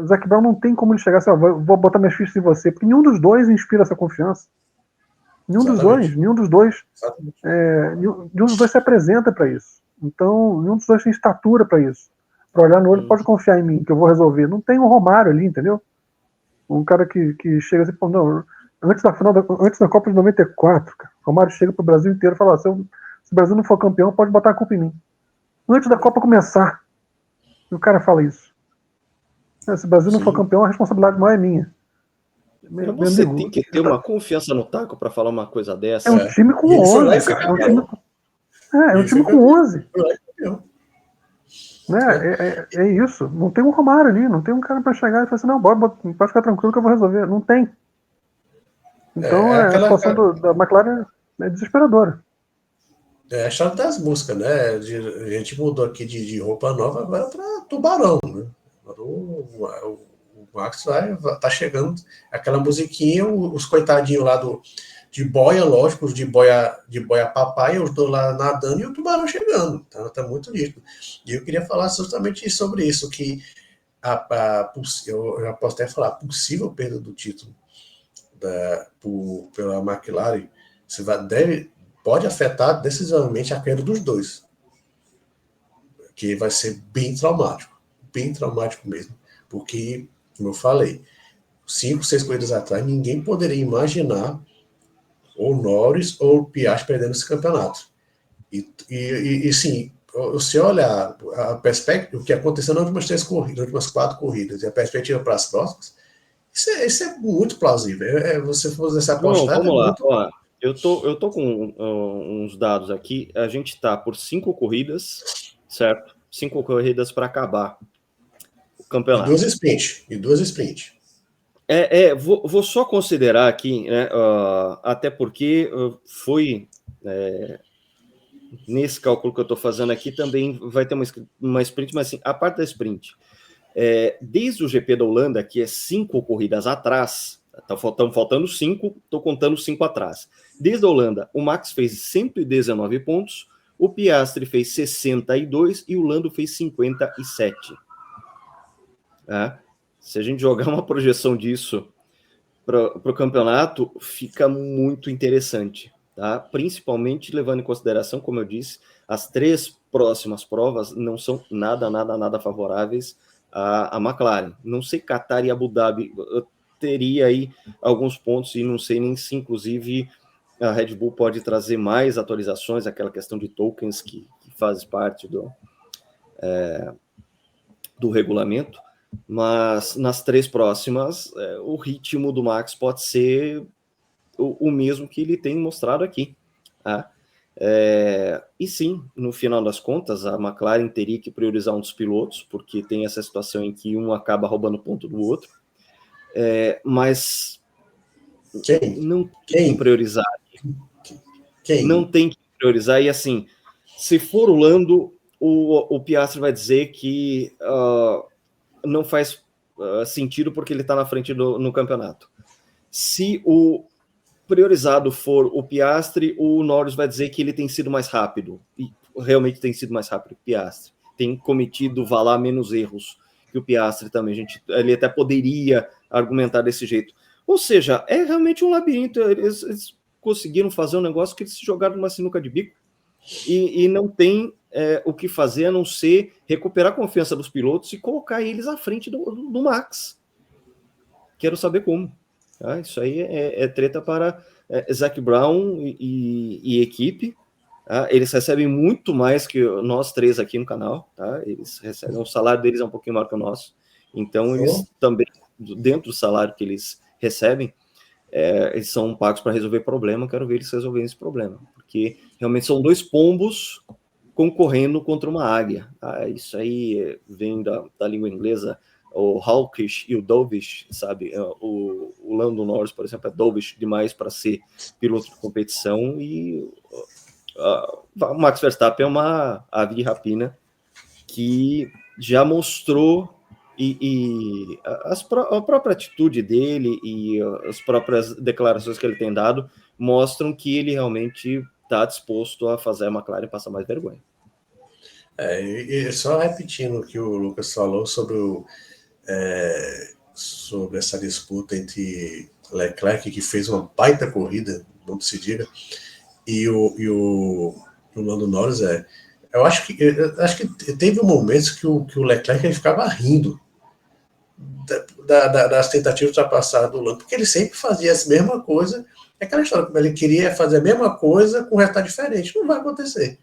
O Zac Brown não tem como ele chegar assim, vou botar minhas fichas em você, porque nenhum dos dois inspira essa confiança. Nenhum dos dois se apresenta para isso. Então, nenhum dos dois tem estatura para isso. Para olhar no olho, pode confiar em mim, que eu vou resolver. Não tem um Romário ali, entendeu? Um cara que chega assim, não, antes da Copa de 94, cara, o Romário chega pro Brasil inteiro e fala, se o Brasil não for campeão, pode botar a culpa em mim. Antes da Copa começar, o cara fala isso. Se o Brasil não for campeão, a responsabilidade não é minha. Você tem que ter uma confiança no taco para falar uma coisa dessa. É um time com 11, cara. É um time com 11. É isso. Não tem um Romário ali, não tem um cara para chegar e falar assim, não, pode ficar tranquilo que eu vou resolver. Não tem. Então a situação da McLaren é desesperadora. É a chave das músicas, né? A gente mudou aqui de roupa nova agora para Tubarão, né? O Max tá chegando aquela musiquinha, os coitadinhos lá de boia, lógico, de boia papai, eu estou lá nadando e o tubarão chegando. Então tá muito nítido. E eu queria falar justamente sobre isso, que eu já posso até falar, a possível perda do título pela McLaren pode afetar decisivamente a queda dos dois, que vai ser bem traumático mesmo, porque, como eu falei, 5, 6 corridas atrás, ninguém poderia imaginar ou Norris ou o Piastri perdendo esse campeonato. E sim, se olhar a perspectiva, o que aconteceu nas últimas 3 corridas, nas últimas 4 corridas, e a perspectiva para as próximas, isso é muito plausível. Você fazer essa apostar. Vamos lá. Muito... Ó, eu tô com uns dados aqui. A gente está por 5 corridas, certo? 5 corridas para acabar o campeonato. E duas sprint. Vou só considerar aqui, né, até porque foi nesse cálculo que eu estou fazendo aqui também vai ter uma sprint, mas assim, a parte da sprint, desde o GP da Holanda, que é 5 corridas atrás, estão faltando 5, estou contando 5 atrás. Desde a Holanda, o Max fez 119 pontos, o Piastri fez 62 e o Lando fez 57. Se a gente jogar uma projeção disso para o campeonato, fica muito interessante, tá? Principalmente levando em consideração, como eu disse, as 3 próximas provas não são nada favoráveis à McLaren. Não sei, Qatar e Abu Dhabi, eu teria aí alguns pontos e não sei nem se, inclusive, a Red Bull pode trazer mais atualizações, aquela questão de tokens que faz parte do regulamento. Mas nas 3 próximas, o ritmo do Max pode ser o mesmo que ele tem mostrado aqui. Tá? E sim, no final das contas, a McLaren teria que priorizar um dos pilotos, porque tem essa situação em que um acaba roubando ponto do outro. Mas não tem que priorizar. Não tem que priorizar. E assim, se for o Lando, o Piastri vai dizer que... não faz sentido porque ele está na frente no campeonato. Se o priorizado for o Piastri, o Norris vai dizer que ele tem sido mais rápido. E realmente tem sido mais rápido que o Piastri. tem cometido, vá lá, menos erros que o Piastri também. Ele até poderia argumentar desse jeito. Ou seja, é realmente um labirinto. Eles conseguiram fazer um negócio que eles se jogaram numa sinuca de bico e não tem o que fazer a não ser recuperar a confiança dos pilotos e colocar eles à frente do Max. Quero saber como. Tá? Isso aí é treta para Zac Brown e equipe. Tá? Eles recebem muito mais que nós três aqui no canal. Tá? Eles recebem, o salário deles é um pouquinho maior que o nosso. Então, eles também, dentro do salário que eles recebem, eles são pagos para resolver problema. Quero ver eles resolverem esse problema. Porque realmente são dois pombos concorrendo contra uma águia. Tá? Isso aí vem da língua inglesa, o hawkish e o dovish, sabe? O Lando Norris, por exemplo, é dovish demais para ser piloto de competição, e o Max Verstappen é uma ave de rapina que já mostrou, a própria atitude dele e as próprias declarações que ele tem dado mostram que ele realmente está disposto a fazer a McLaren passar mais vergonha. E só repetindo o que o Lucas falou sobre essa disputa entre Leclerc, que fez uma baita corrida, não se diga, e o Lando Norris. Eu acho que teve momentos que o Leclerc ele ficava rindo das tentativas de ultrapassar do Lando, porque ele sempre fazia a mesma coisa. É aquela história, como ele queria fazer a mesma coisa com resultado diferente. Não vai acontecer.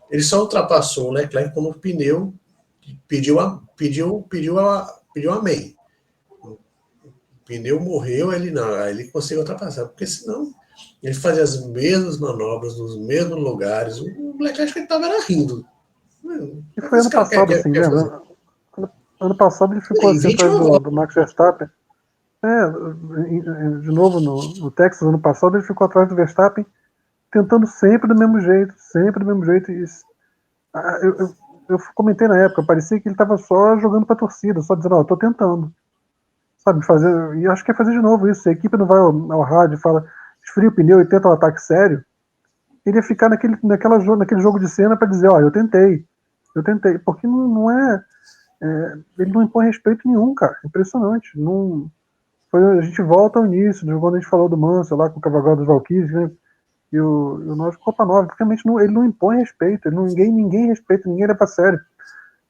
Ele só ultrapassou o Leclerc quando o pneu pediu amém. O pneu morreu, aí ele conseguiu ultrapassar, porque senão ele fazia as mesmas manobras nos mesmos lugares. O Leclerc estava rindo. E foi ano passado, assim, lembra? Ano passado ele ficou assim atrás do Max Verstappen. De novo no Texas, ano passado ele ficou atrás do Verstappen, tentando sempre do mesmo jeito. Eu comentei na época, parecia que ele estava só jogando para a torcida, só dizendo, eu tô tentando. Sabe, fazer. E eu acho que é fazer de novo isso. Se a equipe não vai ao rádio e fala, esfria o pneu e tenta um ataque sério, ele ia ficar naquele jogo de cena para dizer, eu tentei. Porque não é. Ele não impõe respeito nenhum, cara. Impressionante. A gente volta ao início, quando a gente falou do Mansell lá com o Cavagão dos Valkyries, né? E o nosso Copa Nova, porque realmente ele não impõe respeito, ninguém respeita, ninguém leva a sério.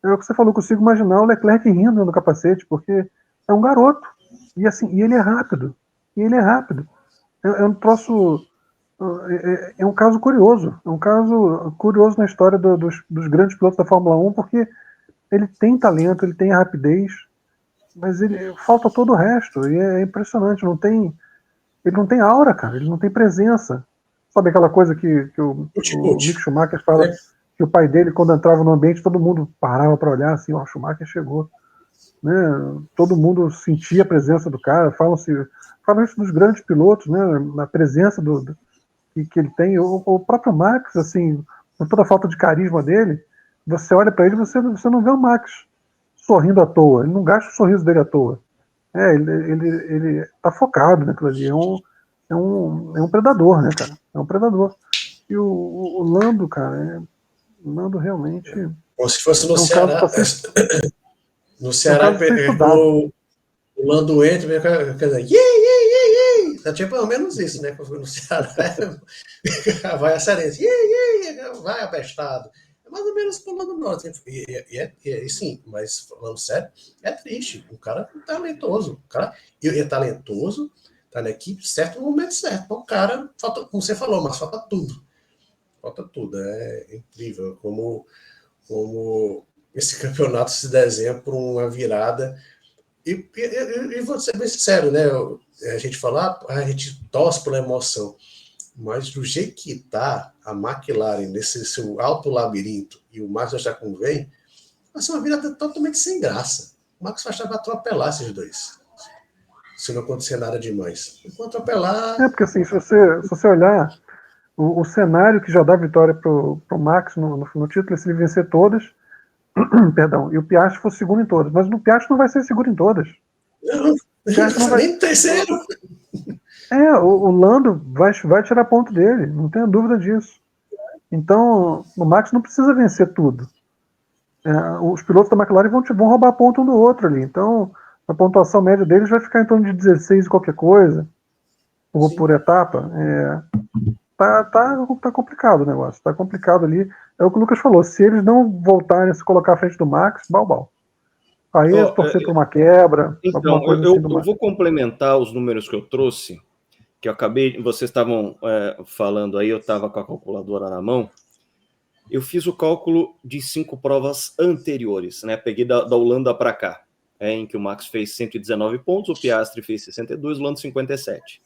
É o que você falou, consigo imaginar o Leclerc rindo no capacete, porque é um garoto, e ele é rápido, é um troço, é um caso curioso, na história dos grandes pilotos da Fórmula 1, porque ele tem talento, ele tem rapidez, mas falta todo o resto, e é impressionante, ele não tem aura, cara, ele não tem presença. Sabe aquela coisa que o Mick Schumacher fala, que o pai dele, quando entrava no ambiente, todo mundo parava para olhar assim, o Schumacher chegou. Né? Todo mundo sentia a presença do cara, falam isso dos grandes pilotos, né? Na presença que ele tem. O próprio Max, assim, com toda a falta de carisma dele, você olha para ele e você não vê o Max sorrindo à toa, ele não gasta o sorriso dele à toa. Ele tá focado naquilo ali, é um predador, né, cara? É um predador. E o Lando, cara, o Lando realmente. Como se fosse no Ceará. No Ceará, o Lando entra, quer dizer, tá tipo pelo menos isso, né? No Ceará, vai a Cearense, vai apestado. É mais ou menos pro Lando Norris. E sim, mas falando sério, é triste. Um cara talentoso. É talentoso. Tá na equipe certo no momento certo. O cara, falta, como você falou, mas falta tudo. É incrível como esse campeonato se desenha por uma virada. E vou ser bem sincero, né? A gente fala, a gente torce pela emoção, mas do jeito que tá a McLaren nesse seu alto labirinto e o Max Verstappen vem, vai ser uma virada totalmente sem graça. O Max Verstappen vai atropelar esses dois. Se não acontecer nada demais. Enquanto apelar. Porque assim, se você olhar o cenário que já dá vitória pro Max no título, se ele vencer todas, perdão, e o Piastri for segundo em todas. Mas o Piastri não vai ser segundo em todas. Não vai nem terceiro. O Lando vai tirar ponto dele, não tenho dúvida disso. Então, o Max não precisa vencer tudo. os pilotos da McLaren vão roubar ponto um do outro ali. Então, a pontuação média deles vai ficar em torno de 16 e qualquer coisa, ou por etapa. Tá complicado o negócio. Tá complicado ali. É o que o Lucas falou. Se eles não voltarem a se colocar à frente do Max, bal. Aí é torcer por uma quebra, então, alguma coisa eu assim do Max. vou complementar os números que eu trouxe, que eu acabei, vocês estavam falando aí, eu estava com a calculadora na mão. Eu fiz o cálculo de 5 provas anteriores, né? Peguei da Holanda para cá, em que o Max fez 119 pontos, o Piastri fez 62, o Lando 57.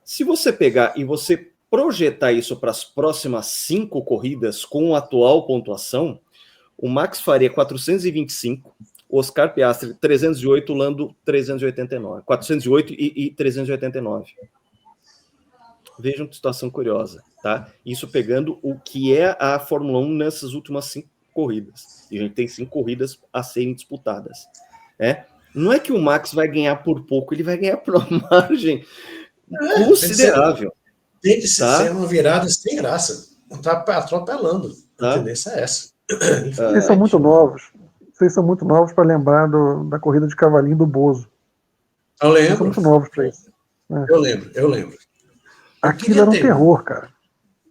Se você pegar e você projetar isso para as próximas 5 corridas com a atual pontuação, o Max faria 425, o Oscar Piastri 308, o Lando 389. 408 e 389. Vejam que situação curiosa, tá? Isso pegando o que é a Fórmula 1 nessas últimas 5 corridas. E a gente tem 5 corridas a serem disputadas. Não é que o Max vai ganhar por pouco, ele vai ganhar por uma margem considerável. Tem que ser uma virada sem graça. Não tá atropelando. A tendência é essa. Vocês são muito novos. Vocês são muito novos para lembrar da corrida de cavalinho do Bozo. Eu lembro. Vocês são muito novos para isso. Eu lembro. Aquilo era um terror, cara.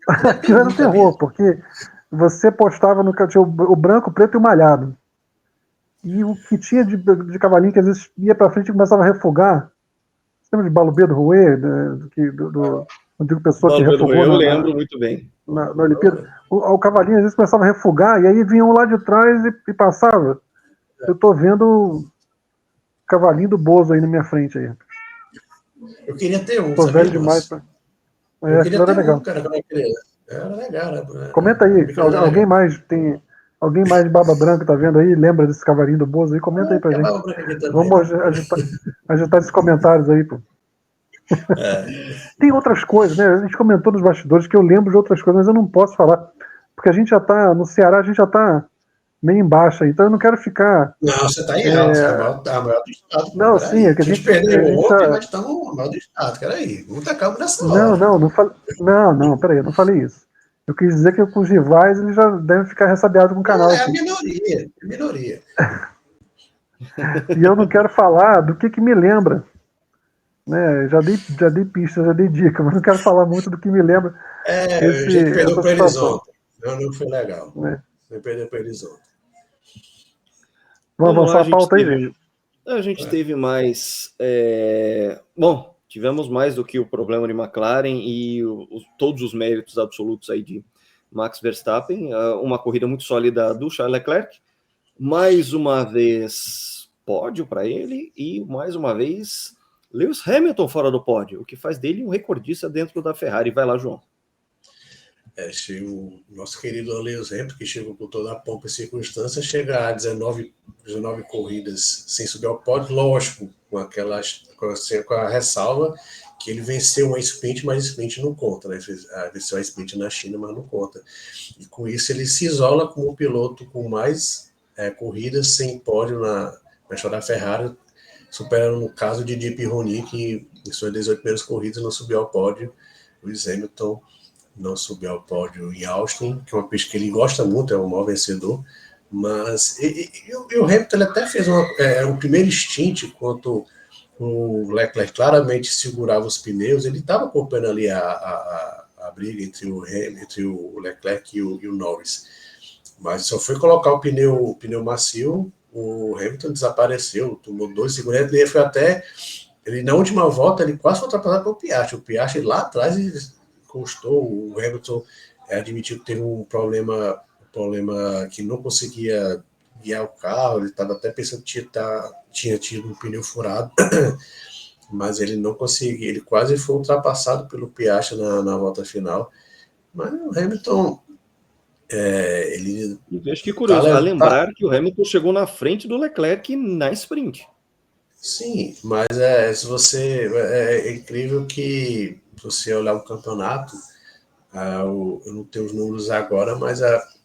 Aquilo era um terror, porque você postava no tinha o branco, preto e o malhado. E o que tinha de cavalinho que às vezes ia para frente e começava a refugar. Você lembra de Balubê do Rouet? Do antigo pessoa que refugou? Eu lembro muito bem. Na Olimpíada. O cavalinho às vezes começava a refugar e aí vinham lá de trás e passava. Eu tô vendo o cavalinho do Bozo aí na minha frente aí. Eu queria ter um. Tô velho demais pra... Eu queria ter legal. cara, era legal. Comenta aí, alguém mais de barba branca tá vendo aí? Lembra desse cavalinho do Bozo aí? Comenta aí pra gente. Vamos agitar esses comentários aí, pô. Tem outras coisas, né? A gente comentou nos bastidores que eu lembro de outras coisas, mas eu não posso falar. Porque a gente já tá, no Ceará, a gente já tá meio embaixo aí, então eu não quero ficar... Não, você tá em alto, você é a maior do estado. Não, sim, é que a gente perdeu ontem, mas estamos a maior do estado, peraí, muita calma nessa hora. Não, peraí, eu não falei isso. Eu quis dizer que com os rivais eles já devem ficar ressabiados com o canal. É a minoria. E eu não quero falar do que me lembra. Né? Já dei pista, já dei dica, mas não quero falar muito do que me lembra. A gente perdeu para eles ontem. Não foi legal. Você perdeu para eles ontem. Vamos avançar a pauta aí, gente. A gente teve mais... Bom, tivemos mais do que o problema de McLaren e todos os méritos absolutos aí de Max Verstappen. Uma corrida muito sólida do Charles Leclerc. Mais uma vez, pódio para ele. E mais uma vez, Lewis Hamilton fora do pódio, o que faz dele um recordista dentro da Ferrari. Vai lá, João. O nosso querido Lewis Hamilton, que chegou com toda a pompa e circunstância, chega a 19 corridas sem subir ao pódio, lógico, com a ressalva que ele venceu uma sprint, mas a sprint não conta, né? Venceu a sprint na China, mas não conta. E com isso ele se isola como o piloto com mais corridas sem pódio na história da Ferrari, superando no caso de Di Pironi, que em suas 18 primeiras corridas não subiu ao pódio. Lewis Hamilton não subiu ao pódio em Austin, que é uma pista que ele gosta muito, é o maior vencedor, mas o Hamilton ele até fez um primeiro stint, enquanto o Leclerc claramente segurava os pneus, ele estava acompanhando ali a briga entre o Leclerc e o Norris, mas só foi colocar o pneu macio, o Hamilton desapareceu, tomou 2 segundos, ele foi ele na última volta, ele quase foi ultrapassado pelo Piastri, o Piastri lá atrás encostou, o Hamilton admitiu que teve um problema que não conseguia guiar o carro, ele estava até pensando que tinha tido um pneu furado, mas ele não conseguiu, ele quase foi ultrapassado pelo Piastri na volta final, mas o Hamilton E vejo que curioso, a lembrar que o Hamilton chegou na frente do Leclerc na sprint. Sim, mas é incrível que se você olhar o campeonato, eu não tenho os números agora, mas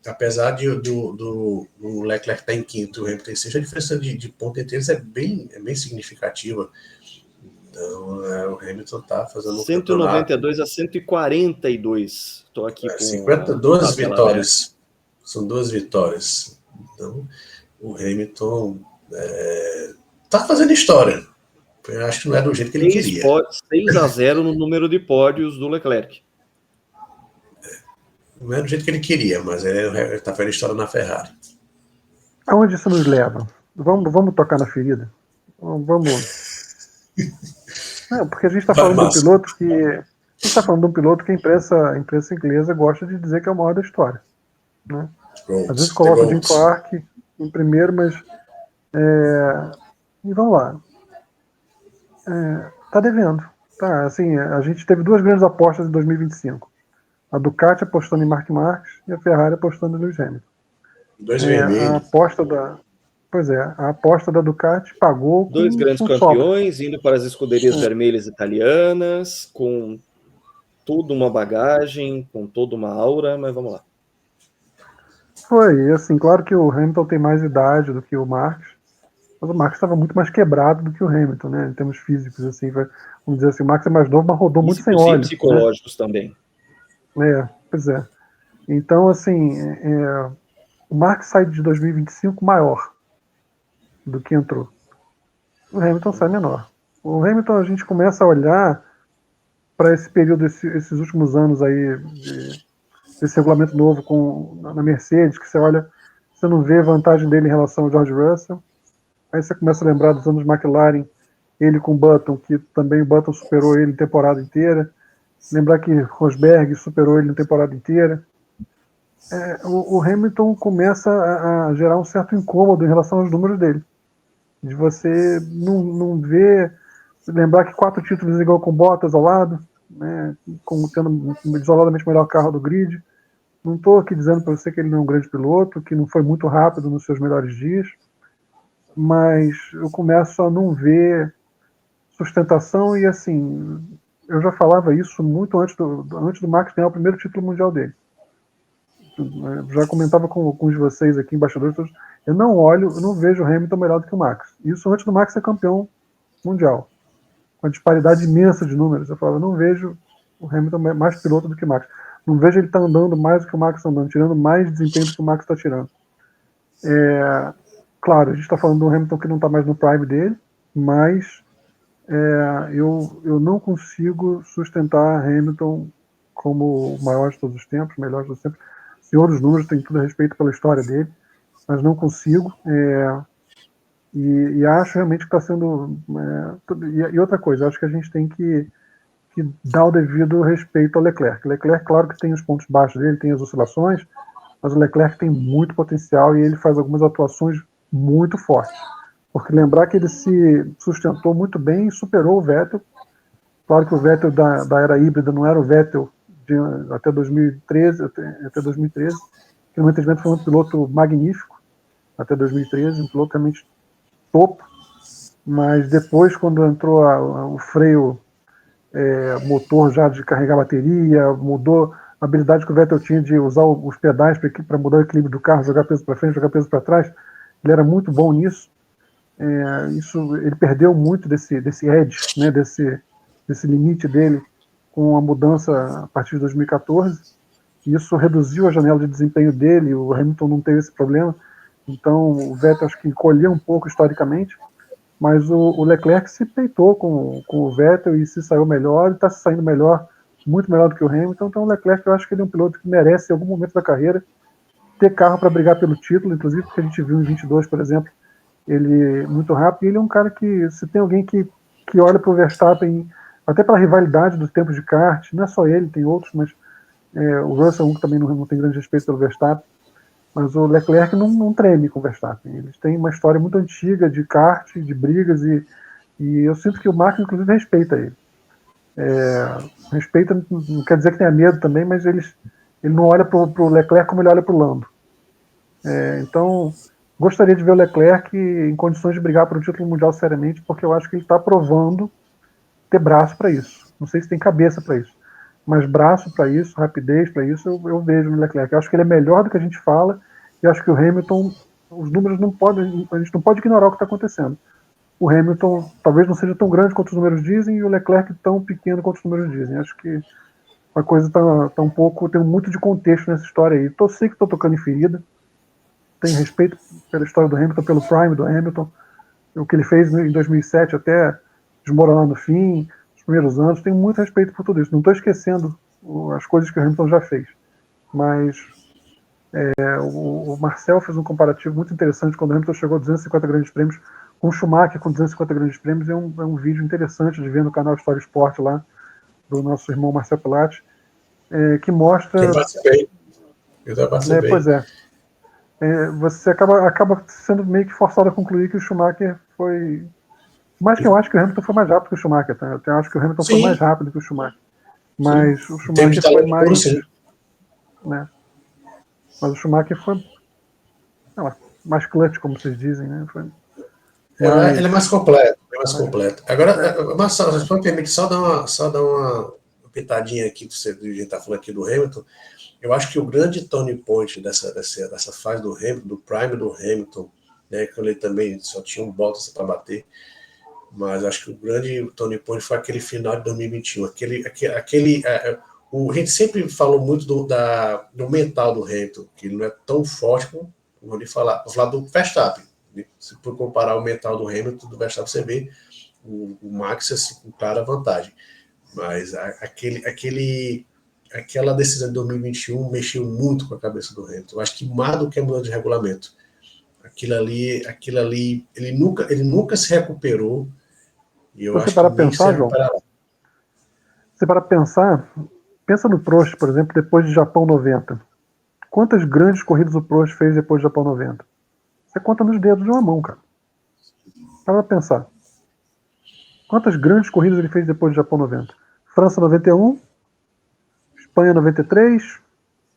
apesar do Leclerc estar em quinto e o Hamilton em sexto, a diferença de ponto entre eles é bem significativa. Então, o Hamilton está fazendo 192 a 142. Estou aqui com 52 vitórias. São 2 vitórias. Então, o Hamilton está fazendo história. Eu acho que não é do jeito que ele queria. 6-0 no número de pódios do Leclerc. Não é do jeito que ele queria, mas ele está fazendo história na Ferrari. Aonde isso nos leva? Vamos tocar na ferida? Vamos. Não, porque a gente está falando de um piloto que. A gente está falando de um piloto que a imprensa inglesa gosta de dizer que é o maior da história. Né? Às vezes coloca o Jim Clark em primeiro, mas. E vamos lá. Tá devendo. Tá, assim, a gente teve duas grandes apostas em 2025. A Ducati apostando em Marc Marques e a Ferrari apostando em Lewis Hamilton. A aposta da. Pois é, a aposta da Ducati pagou. Dois grandes campeões, indo para as escuderias vermelhas italianas, com toda uma bagagem, com toda uma aura, mas vamos lá. Foi, assim, claro que o Hamilton tem mais idade do que o Marques, mas o Marques estava muito mais quebrado do que o Hamilton, né, em termos físicos, assim, vamos dizer assim, o Marques é mais novo, mas rodou muito sem óleo. Psicológicos, né? Também. Pois é. Então, assim, o Marques sai de 2025 maior do que entrou. O Hamilton sai menor. O Hamilton, a gente começa a olhar para esse período, esses últimos anos aí, desse regulamento novo na Mercedes, que você olha, você não vê vantagem dele em relação ao George Russell. Aí você começa a lembrar dos anos McLaren, ele com o Button, que também o Button superou ele em temporada inteira. Lembrar que Rosberg superou ele em temporada inteira. O Hamilton começa a gerar um certo incômodo em relação aos números dele. De você não ver, lembrar que 4 títulos igual com Bottas ao lado, né, tendo isoladamente o melhor carro do grid. Não estou aqui dizendo para você que ele não é um grande piloto, que não foi muito rápido nos seus melhores dias, mas eu começo a não ver sustentação e, assim, eu já falava isso muito antes do Max ganhar o primeiro título mundial dele. Eu já comentava com alguns de vocês aqui, embaixadores, eu não vejo o Hamilton melhor do que o Max. Isso antes do Max ser campeão mundial. Com a disparidade imensa de números. Eu falava, eu não vejo o Hamilton mais piloto do que o Max. Não vejo ele andando mais do que o Max está andando, tirando mais desempenho do que o Max está tirando. Claro, a gente está falando do Hamilton que não está mais no prime dele, mas eu não consigo sustentar Hamilton como o maior de todos os tempos, melhor de todos os tempos. Senhor dos números, tem tudo a respeito pela história dele, mas não consigo. E acho realmente que está sendo. E outra coisa, acho que a gente tem que dar o devido respeito ao Leclerc. Leclerc, claro que tem os pontos baixos dele, tem as oscilações, mas o Leclerc tem muito potencial e ele faz algumas atuações muito fortes. Porque lembrar que ele se sustentou muito bem e superou o Vettel. Claro que o Vettel da era híbrida não era o Vettel até 2013, que no entendimento foi um piloto magnífico até 2013, um piloto realmente topo, mas depois, quando entrou o freio motor já de carregar bateria, mudou a habilidade que o Vettel tinha de usar os pedais para mudar o equilíbrio do carro, jogar peso para frente, jogar peso para trás. Ele era muito bom nisso. Ele perdeu muito desse edge, né, desse limite dele com a mudança a partir de 2014. Isso reduziu a janela de desempenho dele. O Hamilton não teve esse problema. Então o Vettel acho que encolheu um pouco historicamente, mas o Leclerc se peitou com o Vettel e se saiu melhor, e está se saindo melhor, muito melhor do que o Hamilton. Então o Leclerc, eu acho que ele é um piloto que merece em algum momento da carreira ter carro para brigar pelo título, inclusive porque a gente viu em 22, por exemplo, ele muito rápido, e ele é um cara que, se tem alguém que olha para o Verstappen, até pela rivalidade dos tempos de kart, não é só ele, tem outros, mas o Russell que também não tem grande respeito pelo Verstappen, mas o Leclerc não treme com o Verstappen. Eles têm uma história muito antiga de kart, de brigas, e eu sinto que o Max, inclusive, respeita ele. Respeita, não quer dizer que tenha medo também, mas ele não olha para o Leclerc como ele olha para o Lando. Então, gostaria de ver o Leclerc em condições de brigar por um título mundial seriamente, porque eu acho que ele está provando ter braço para isso. Não sei se tem cabeça para isso, mas braço para isso, rapidez para isso, eu vejo no Leclerc. Eu acho que ele é melhor do que a gente fala, e acho que o Hamilton, os números a gente não pode ignorar o que está acontecendo. O Hamilton talvez não seja tão grande quanto os números dizem, e o Leclerc tão pequeno quanto os números dizem. Acho que a coisa está um pouco, tem muito de contexto nessa história aí. Sei que estou tocando em ferida, tem respeito pela história do Hamilton, pelo Prime do Hamilton, o que ele fez em 2007 até desmoronar no fim, os primeiros anos, tenho muito respeito por tudo isso. Não estou esquecendo as coisas que o Hamilton já fez, mas o Marcel fez um comparativo muito interessante quando o Hamilton chegou a 250 grandes prêmios com o Schumacher com 250 grandes prêmios. É um vídeo interessante de ver no canal História Esporte lá, do nosso irmão Marcel Pilate, que mostra... Eu já participei. Pois é. Você acaba sendo meio que forçado a concluir que o Schumacher foi... Mais que eu acho que o Hamilton foi mais rápido que o Schumacher, tá? Eu acho que o Hamilton foi mais rápido que o Schumacher. Mas o Schumacher foi mais... Né? Mas o Schumacher foi mais clutch, como vocês dizem, né? Ele é mais completo. Agora, Marcelo, você me permite só dar uma pitadinha aqui, a gente está falando aqui do Hamilton. Eu acho que o grande turning point dessa fase do Hamilton, do Prime do Hamilton, né, quando ele também só tinha um Bottas para bater, mas acho que o grande turning point foi aquele final de 2021. A gente sempre falou muito do mental do Hamilton, que ele não é tão forte como vou lhe falar. Vou falar do Verstappen. Se for comparar o mental do Hamilton do Verstappen, você vê o Max assim, com clara vantagem. Mas aquela decisão de 2021 mexeu muito com a cabeça do Hamilton. Eu acho que mais do que a mudança de regulamento. Aquilo ali, ele nunca se recuperou. E eu você acho para que pensar, João, você para pensar, pensa no Prost, por exemplo, depois de Japão 90. Quantas grandes corridas o Prost fez depois de Japão 90? Você conta nos dedos de uma mão, cara. Para pensar. Quantas grandes corridas ele fez depois de Japão 90? França 91, Espanha 93.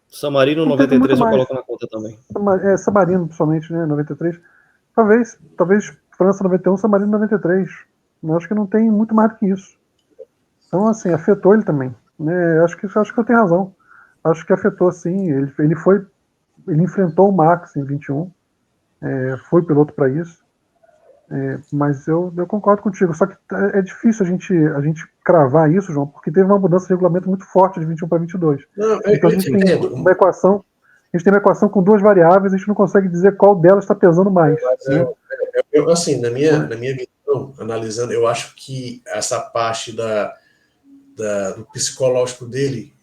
San Marino 93 eu coloco na conta também. San Marino, principalmente, né? 93. Talvez França 91, San Marino 93. Eu acho que não tem muito mais do que isso. Então, assim, afetou ele também. Né? Acho que eu tenho razão. Acho que afetou, sim. Ele enfrentou o Max em 21. Foi piloto para isso. Mas eu concordo contigo. Só que é difícil a gente cravar isso, João, porque teve uma mudança de regulamento muito forte de 21 para 22. Então a gente tem uma equação. A gente tem uma equação com duas variáveis, a gente não consegue dizer qual delas está pesando mais. Né? Assim, na minha visão, analisando, eu acho que essa parte do psicológico dele,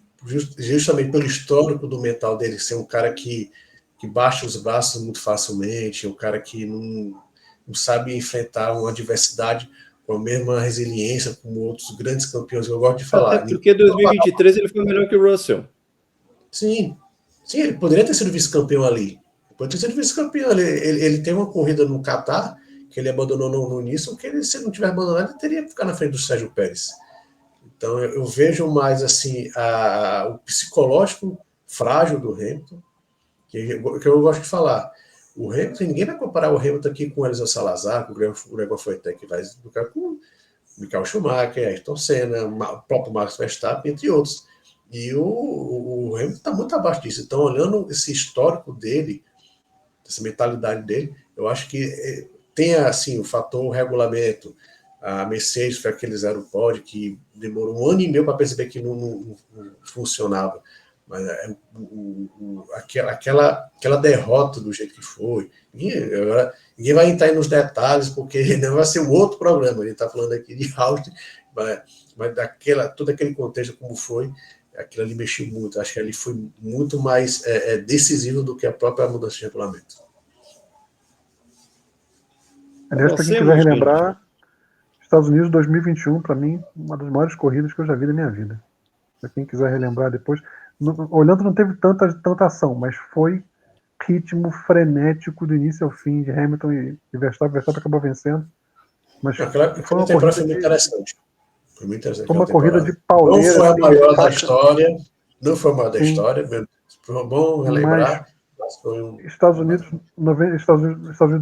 justamente pelo histórico do mental dele, ser um cara que baixa os braços muito facilmente, um cara que não sabe enfrentar uma adversidade com a mesma resiliência como outros grandes campeões, eu gosto de falar. Até porque em 2023 ele foi melhor que o Russell. Sim, ele poderia ter sido vice-campeão ali. Ele tem uma corrida no Qatar, que ele abandonou no início, que se ele não tiver abandonado, ele teria que ficar na frente do Sérgio Pérez. Então, eu vejo mais assim o psicológico frágil do Hamilton, que eu gosto de falar. O Hamilton, ninguém vai comparar o Hamilton aqui com o Eliseu Salazar, com o Gregor Foyt, que vai educar com o Michael Schumacher, Ayrton Senna, o próprio Max Verstappen, entre outros. E o Hamilton está muito abaixo disso. Então, olhando esse histórico dele, essa mentalidade dele, eu acho que tem assim, o fator regulamento. A Mercedes foi aquele zero pod que demorou 1 ano e meio para perceber que não funcionava. Mas aquela derrota do jeito que foi, ninguém vai entrar aí nos detalhes, porque não vai ser um outro programa. Ele está falando aqui de Austin, mas todo aquele contexto como foi, aquilo ali mexeu muito. Acho que ali foi muito mais decisivo do que a própria mudança de regulamento. Aliás, para quem quiser relembrar, Estados Unidos 2021, para mim, uma das maiores corridas que eu já vi na minha vida. Para quem quiser relembrar depois, olhando não teve tanta ação, mas foi ritmo frenético do início ao fim de Hamilton e Verstappen acabou vencendo. Mas foi uma corrida muito interessante. Foi muito interessante. Foi uma corrida de pauleira. Não foi a maior da história. Não foi a maior da história. Foi bom relembrar. Mas foi Estados Unidos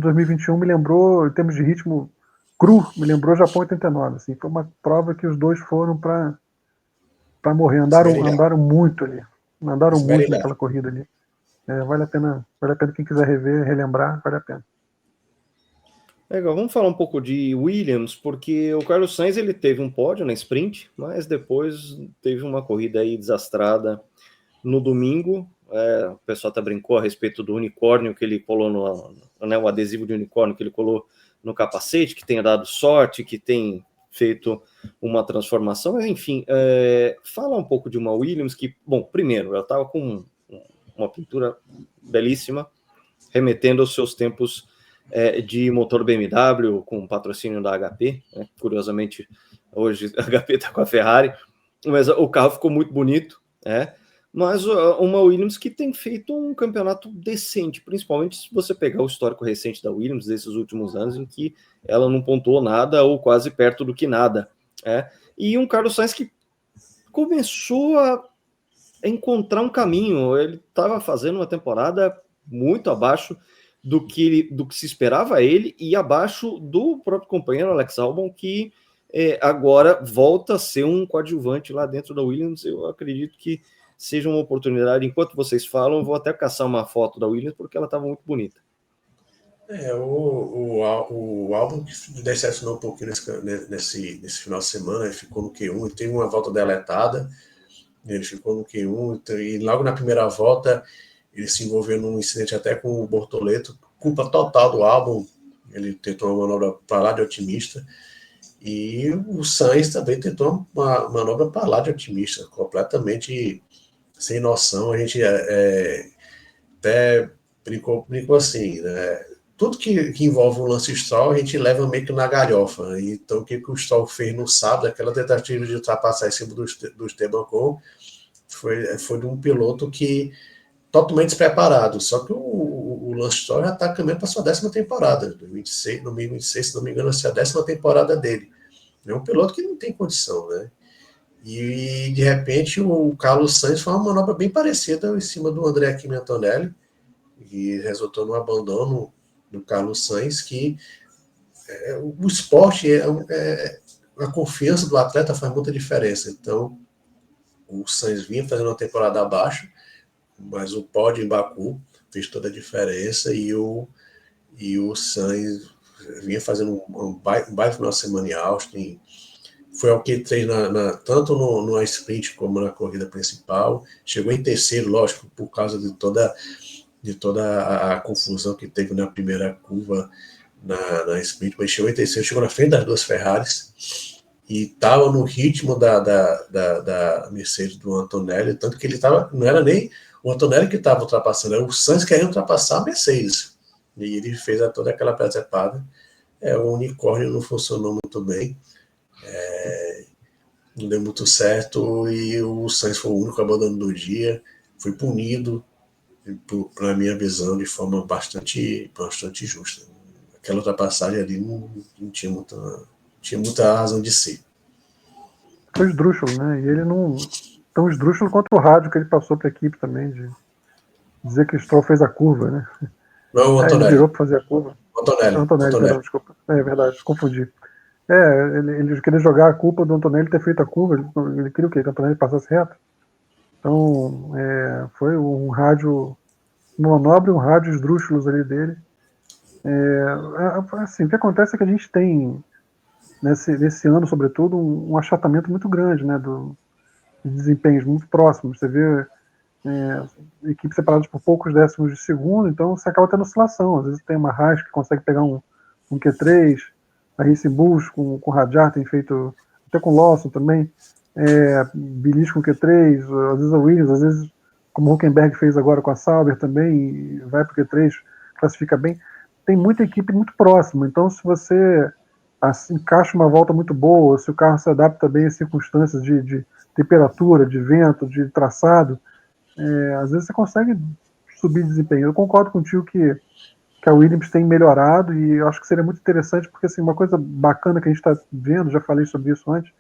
2021 me lembrou, em termos de ritmo cru, me lembrou Japão 89. Assim, foi uma prova que os dois foram para morrer. Andaram muito ali. Andaram muito naquela corrida ali. Vale a pena quem quiser rever, relembrar, vale a pena. Legal, vamos falar um pouco de Williams, porque o Carlos Sainz ele teve um pódio na sprint, mas depois teve uma corrida aí desastrada no domingo. o pessoal até brincou a respeito do unicórnio que ele colou o adesivo de unicórnio que ele colou no capacete, que tenha dado sorte, que tem feito uma transformação, mas enfim, fala um pouco de uma Williams que, bom, primeiro, ela estava com uma pintura belíssima, remetendo aos seus tempos de motor BMW, com patrocínio da HP, né? Curiosamente, hoje a HP está com a Ferrari, mas o carro ficou muito bonito, mas uma Williams que tem feito um campeonato decente, principalmente se você pegar o histórico recente da Williams desses últimos anos, em que ela não pontuou nada ou quase perto do que nada. E um Carlos Sainz que começou a encontrar um caminho. Ele estava fazendo uma temporada muito abaixo do que se esperava ele e abaixo do próprio companheiro Alex Albon, que agora volta a ser um coadjuvante lá dentro da Williams. Eu acredito que seja uma oportunidade. Enquanto vocês falam, eu vou até caçar uma foto da Williams, porque ela estava muito bonita. O Albon que decepcionou um pouquinho nesse final de semana, ele ficou no Q1, ele teve uma volta deletada, ele ficou no Q1, e logo na primeira volta ele se envolveu num incidente até com o Bortoleto, culpa total do Albon, ele tentou uma manobra para lá de otimista, e o Sainz também tentou uma manobra para lá de otimista, completamente sem noção. A gente até brincou assim, né? Tudo que envolve o Lance Stroll, a gente leva meio que na galhofa. Então, o que o Stroll fez no sábado, aquela tentativa de ultrapassar em cima do Esteban Ocon, foi de um piloto que totalmente despreparado. Só que o Lance Stroll já está caminhando para sua 10ª temporada, 2026, se não me engano, essa é a 10ª temporada dele. É um piloto que não tem condição, né? E, de repente, o Carlos Sainz foi uma manobra bem parecida em cima do André Kimi Antonelli, e resultou no abandono do Carlos Sainz, que o esporte, a confiança do atleta faz muita diferença. Então, o Sainz vinha fazendo uma temporada abaixo, mas o pódio em Baku fez toda a diferença, e o Sainz vinha fazendo um baita final de semana em Austin, foi ao Q3 tanto no sprint como na corrida principal, chegou em terceiro, lógico, por causa de toda a confusão que teve na primeira curva na sprint, mas chegou em terceiro, chegou na frente das duas Ferraris, e estava no ritmo da Mercedes do Antonelli, tanto que ele estava, não era nem o Antonelli que estava ultrapassando, era o Sainz querendo ultrapassar a Mercedes, e ele fez toda aquela presepada. O unicórnio não funcionou muito bem, não deu muito certo, e o Sainz foi o único abandono do dia, foi punido, para minha visão, de forma bastante justa. Aquela ultrapassagem ali não tinha muita razão de ser. Foi esdrúxulo, né? E ele não tão esdrúxulo quanto o rádio que ele passou para a equipe também, de dizer que o Stroll fez a curva, né? Não, o Antonelli. Ele virou para fazer a curva. Antonelli. Perdão, desculpa. É verdade, confundi. Ele queria jogar a culpa do Antonelli ter feito a curva, ele queria o quê? Que o Antonelli passasse reto. Então, foi um rádio, uma manobra e um rádio esdrúxulos ali dele. Assim, o que acontece é que a gente tem, nesse ano, sobretudo, um achatamento muito grande, né, de desempenhos muito próximos. Você vê equipes separadas por poucos décimos de segundo, então você acaba tendo oscilação. Às vezes tem uma Haas que consegue pegar um Q3, a Racing Bulls com o Radjar tem feito, até com o Lawson também, Bilis com Q3, às vezes a Williams, às vezes como o Hülkenberg fez agora com a Sauber também, e vai para o Q3, classifica bem. Tem muita equipe muito próxima, então se você encaixa uma volta muito boa, se o carro se adapta bem às circunstâncias de temperatura, de vento, de traçado, às vezes você consegue subir desempenho. Eu concordo contigo que a Williams tem melhorado, e eu acho que seria muito interessante, porque assim, uma coisa bacana que a gente está vendo, já falei sobre isso antes,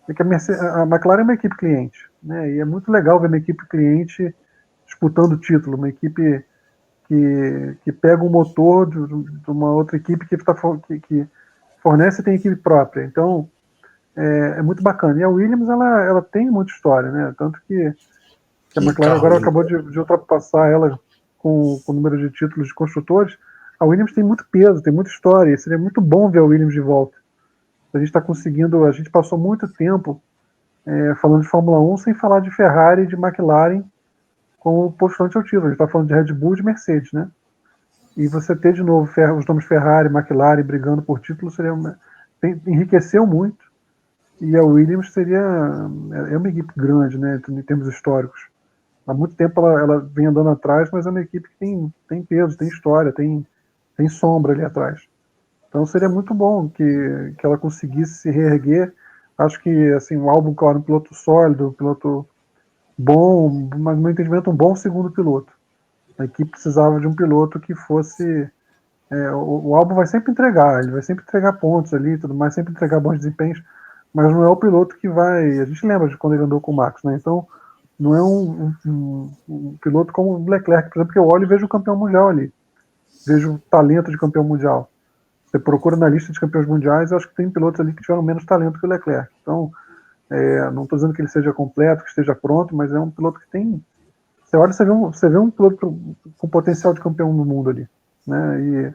é que a McLaren é uma equipe cliente, né? E é muito legal ver uma equipe cliente disputando o título, uma equipe que pega o motor de uma outra equipe que fornece e tem equipe própria. Então, é muito bacana. E a Williams, ela tem muita história, né? Tanto que a McLaren agora acabou de ultrapassar ela com o número de títulos de construtores. A Williams tem muito peso, tem muita história, e seria muito bom ver a Williams de volta. A gente está conseguindo, a gente passou muito tempo falando de Fórmula 1 sem falar de Ferrari e de McLaren como postulante ao título. A gente está falando de Red Bull e de Mercedes, né? E você ter de novo os nomes Ferrari, McLaren brigando por título enriqueceu muito. E a Williams é uma equipe grande, né, em termos históricos. Há muito tempo ela vem andando atrás, mas é uma equipe que tem peso, tem história, tem sombra ali atrás. Então seria muito bom que ela conseguisse se reerguer. Acho que assim, o Albon, claro, um piloto sólido, um piloto bom, mas no meu entendimento um bom segundo piloto. A equipe precisava de um piloto que fosse... o Albon vai sempre entregar, ele vai sempre entregar pontos ali, tudo mais, sempre entregar bons desempenhos, mas não é o piloto que vai... A gente lembra de quando ele andou com o Max, né? Então não é um piloto como o Leclerc, por exemplo, que eu olho e vejo o campeão mundial ali. Vejo o talento de campeão mundial. Você procura na lista de campeões mundiais, eu acho que tem pilotos ali que tiveram menos talento que o Leclerc. Então, não estou dizendo que ele seja completo, que esteja pronto, mas é um piloto que tem... Você olha e você vê um piloto com potencial de campeão do mundo ali, né?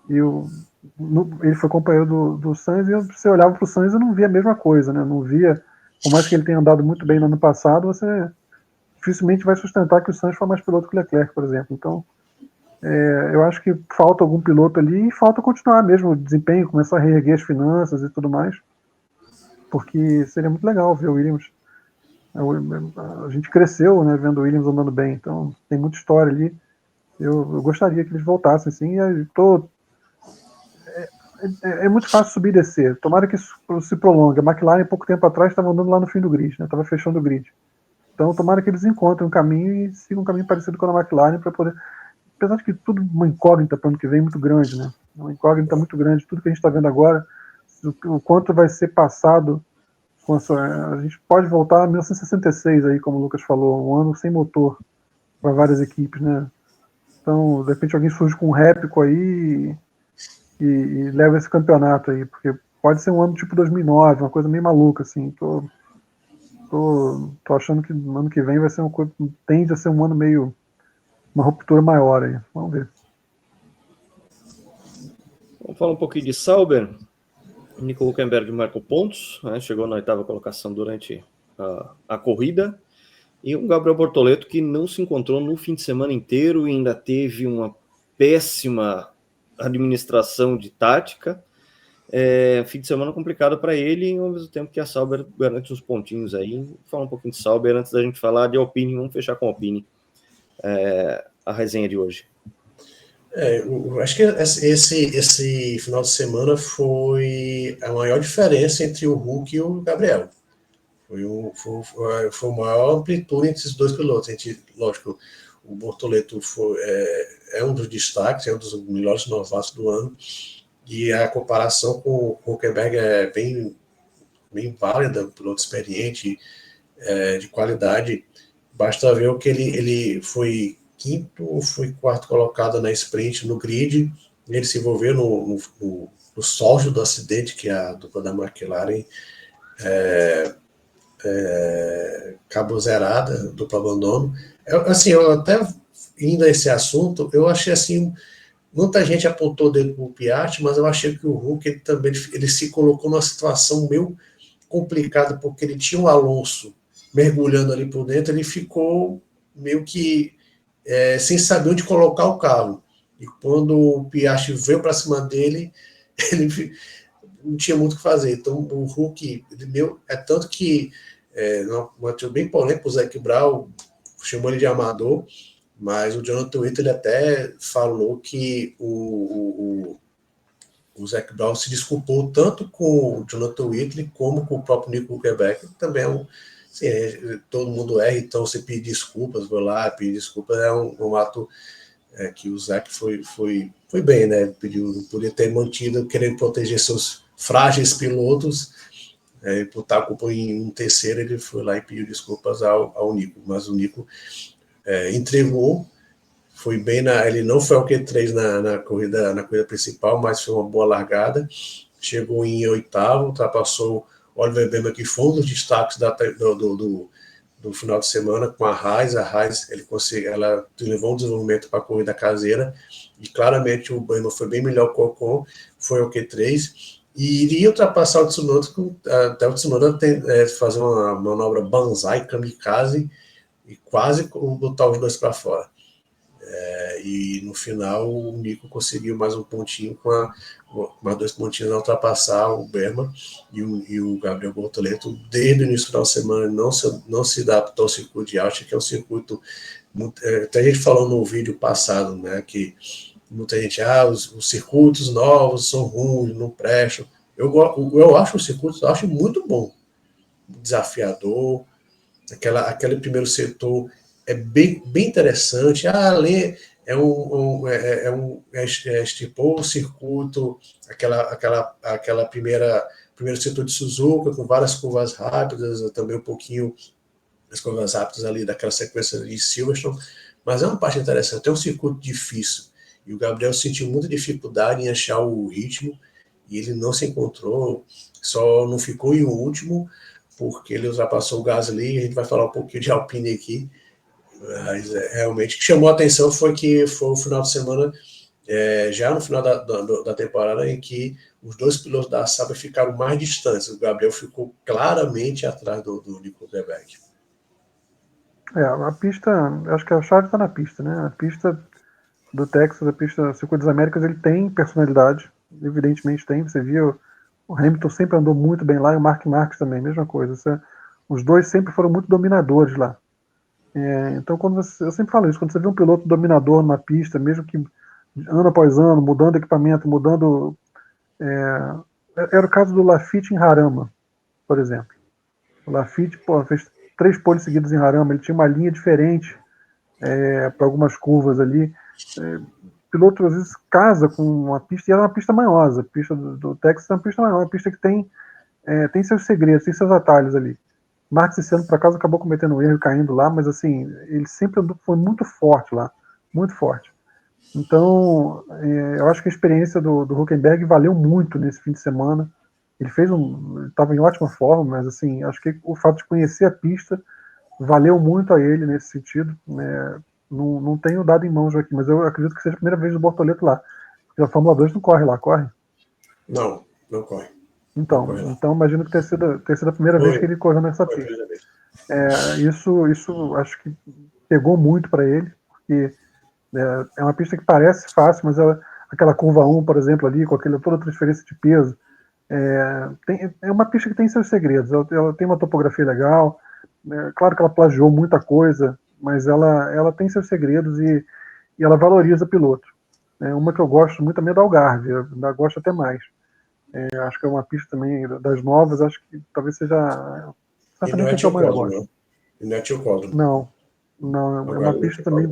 Ele foi companheiro do Sainz, e você olhava para o Sainz e não via a mesma coisa, né? Não via, por mais que ele tenha andado muito bem no ano passado, você dificilmente vai sustentar que o Sainz foi mais piloto que o Leclerc, por exemplo. Então, eu acho que falta algum piloto ali e falta continuar mesmo o desempenho, começar a reerguer as finanças e tudo mais, porque seria muito legal ver o Williams. A gente cresceu, né, vendo o Williams andando bem, então tem muita história ali. Eu gostaria que eles voltassem, sim. É muito fácil subir e descer. Tomara que isso se prolongue. A McLaren, pouco tempo atrás, estava andando lá no fim do grid, né? Estava fechando o grid. Então, tomara que eles encontrem um caminho e sigam um caminho parecido com a McLaren para poder... Apesar de que tudo uma incógnita para o ano que vem muito grande, né? Uma incógnita muito grande. Tudo que a gente está vendo agora, o quanto vai ser passado com a gente pode voltar a 1966 aí, como o Lucas falou, um ano sem motor para várias equipes, né? Então, de repente alguém surge com um réplico aí e leva esse campeonato aí, porque pode ser um ano tipo 2009, uma coisa meio maluca, assim. Tô achando que no ano que vem vai ser uma coisa, tende a ser um ano meio, uma ruptura maior aí. Vamos ver. Vamos falar um pouquinho de Sauber. Nico Hülkenberg marcou pontos, né? Chegou na 8ª colocação durante a corrida. E o Gabriel Bortoleto, que não se encontrou no fim de semana inteiro e ainda teve uma péssima administração de tática. Fim de semana complicado para ele, e ao mesmo tempo que a Sauber garante uns pontinhos aí. Vou falar um pouquinho de Sauber antes da gente falar de Alpine. Vamos fechar com a Alpine a resenha de hoje. Eu acho que esse final de semana foi a maior diferença entre o Hulk e o Gabriel. Foi uma maior amplitude entre esses dois pilotos. Lógico, o Bortoleto é um dos destaques, é um dos melhores novatos do ano, e a comparação com o Hülkenberg é bem válida, um piloto experiente, de qualidade. Basta ver o que ele foi quinto ou foi quarto colocado na sprint no grid. Ele se envolveu no sócio do acidente que a dupla da McLaren acabou zerada, duplo abandono. Eu até indo a esse assunto, eu achei assim, muita gente apontou dentro do Piastri, mas eu achei que o Hulk também ele se colocou numa situação meio complicada, porque ele tinha um Alonso mergulhando ali por dentro, ele ficou meio que sem saber onde colocar o carro. E quando o Piastri veio para cima dele, ele não tinha muito o que fazer. Então o Hulk, tanto que uma atitude bem polêmica, o Zac Brown chamou ele de amador, mas o Jonathan Whitley até falou que o Zac Brown se desculpou tanto com o Jonathan Whitley como com o próprio Nico Hülkenberg, que também é todo mundo erra, então você pedir desculpas, vou lá, pedir desculpas, é um ato que o Zac foi bem, né? Podia ter mantido, querendo proteger seus frágeis pilotos, botar a culpa em um terceiro, ele foi lá e pediu desculpas ao Nico, mas o Nico entregou, foi bem ele não foi ao Q3 na corrida principal, mas foi uma boa largada, chegou em 8º, ultrapassou o Oliver Bäumer, que foi um dos destaques do final de semana com a Haas. Ela levou um desenvolvimento para a corrida caseira, e claramente o Bäumer foi bem melhor que o Ocon, foi ao Q3, e iria ultrapassar o Tsunoda, até o Tsunoda fazer uma manobra banzai, kamikaze, e quase botar os dois para fora. E no final o Nico conseguiu mais um pontinho mais 2 pontinhos a ultrapassar o Berman e o Gabriel Bortoleto. Desde o início do final de semana não se adaptou ao circuito de Austin, que é um circuito até a gente falou no vídeo passado, né, que muita gente, os circuitos novos são ruins, não prestam. Eu acho o circuito, muito bom, desafiador, aquele primeiro setor é bem interessante. Estipou o circuito, aquela primeiro setor de Suzuka, com várias curvas rápidas, também um pouquinho as curvas rápidas ali daquela sequência de Silverstone, mas é uma parte interessante, é um circuito difícil, e o Gabriel sentiu muita dificuldade em achar o ritmo, e ele não se encontrou, só não ficou em último, porque ele ultrapassou o Gasly. A gente vai falar um pouquinho de Alpine aqui, mas realmente o que chamou a atenção foi que foi o final de semana, já no final da temporada, em que os dois pilotos da Sauber ficaram mais distantes. O Gabriel ficou claramente atrás do Nico Hülkenberg. A pista, acho que a chave está na pista, né? A pista do Texas, a pista do Circuito das Américas, ele tem personalidade, evidentemente tem. Você viu, o Hamilton sempre andou muito bem lá, e o Mark Marques também, mesma coisa. Os dois sempre foram muito dominadores lá. Então, eu sempre falo isso, quando você vê um piloto dominador numa pista, mesmo que ano após ano, mudando equipamento, mudando... era o caso do Laffite em Harama, por exemplo. O Laffite fez 3 poles seguidos em Harama, ele tinha uma linha diferente para algumas curvas ali. O piloto às vezes casa com uma pista, e era uma pista manhosa. A pista do Texas é uma pista maior, uma pista que tem seus segredos, tem seus atalhos ali. Marques esse ano, por acaso, acabou cometendo um erro e caindo lá, mas assim, ele sempre foi muito forte lá, muito forte. Então, eu acho que a experiência do Hülkenberg valeu muito nesse fim de semana. Ele estava em ótima forma, mas assim, acho que o fato de conhecer a pista valeu muito a ele nesse sentido. Não tenho dado em mãos aqui, mas eu acredito que seja a primeira vez do Bortoleto lá. Porque a Fórmula 2 não corre lá, corre? Não corre. Então imagino que tenha sido a primeira vez que ele correu nessa pista. Isso acho que pegou muito para ele, porque é uma pista que parece fácil, mas aquela curva 1, por exemplo, ali, com toda a transferência de peso, é uma pista que tem seus segredos. Ela tem uma topografia legal, claro que ela plagiou muita coisa, mas ela tem seus segredos e ela valoriza o piloto. Uma que eu gosto muito também é da Algarve, eu ainda gosto até mais. Acho que é uma pista também das novas, acho que talvez seja certamente a que eu mais gosto. Não é Tio Códromo. Não, é uma pista também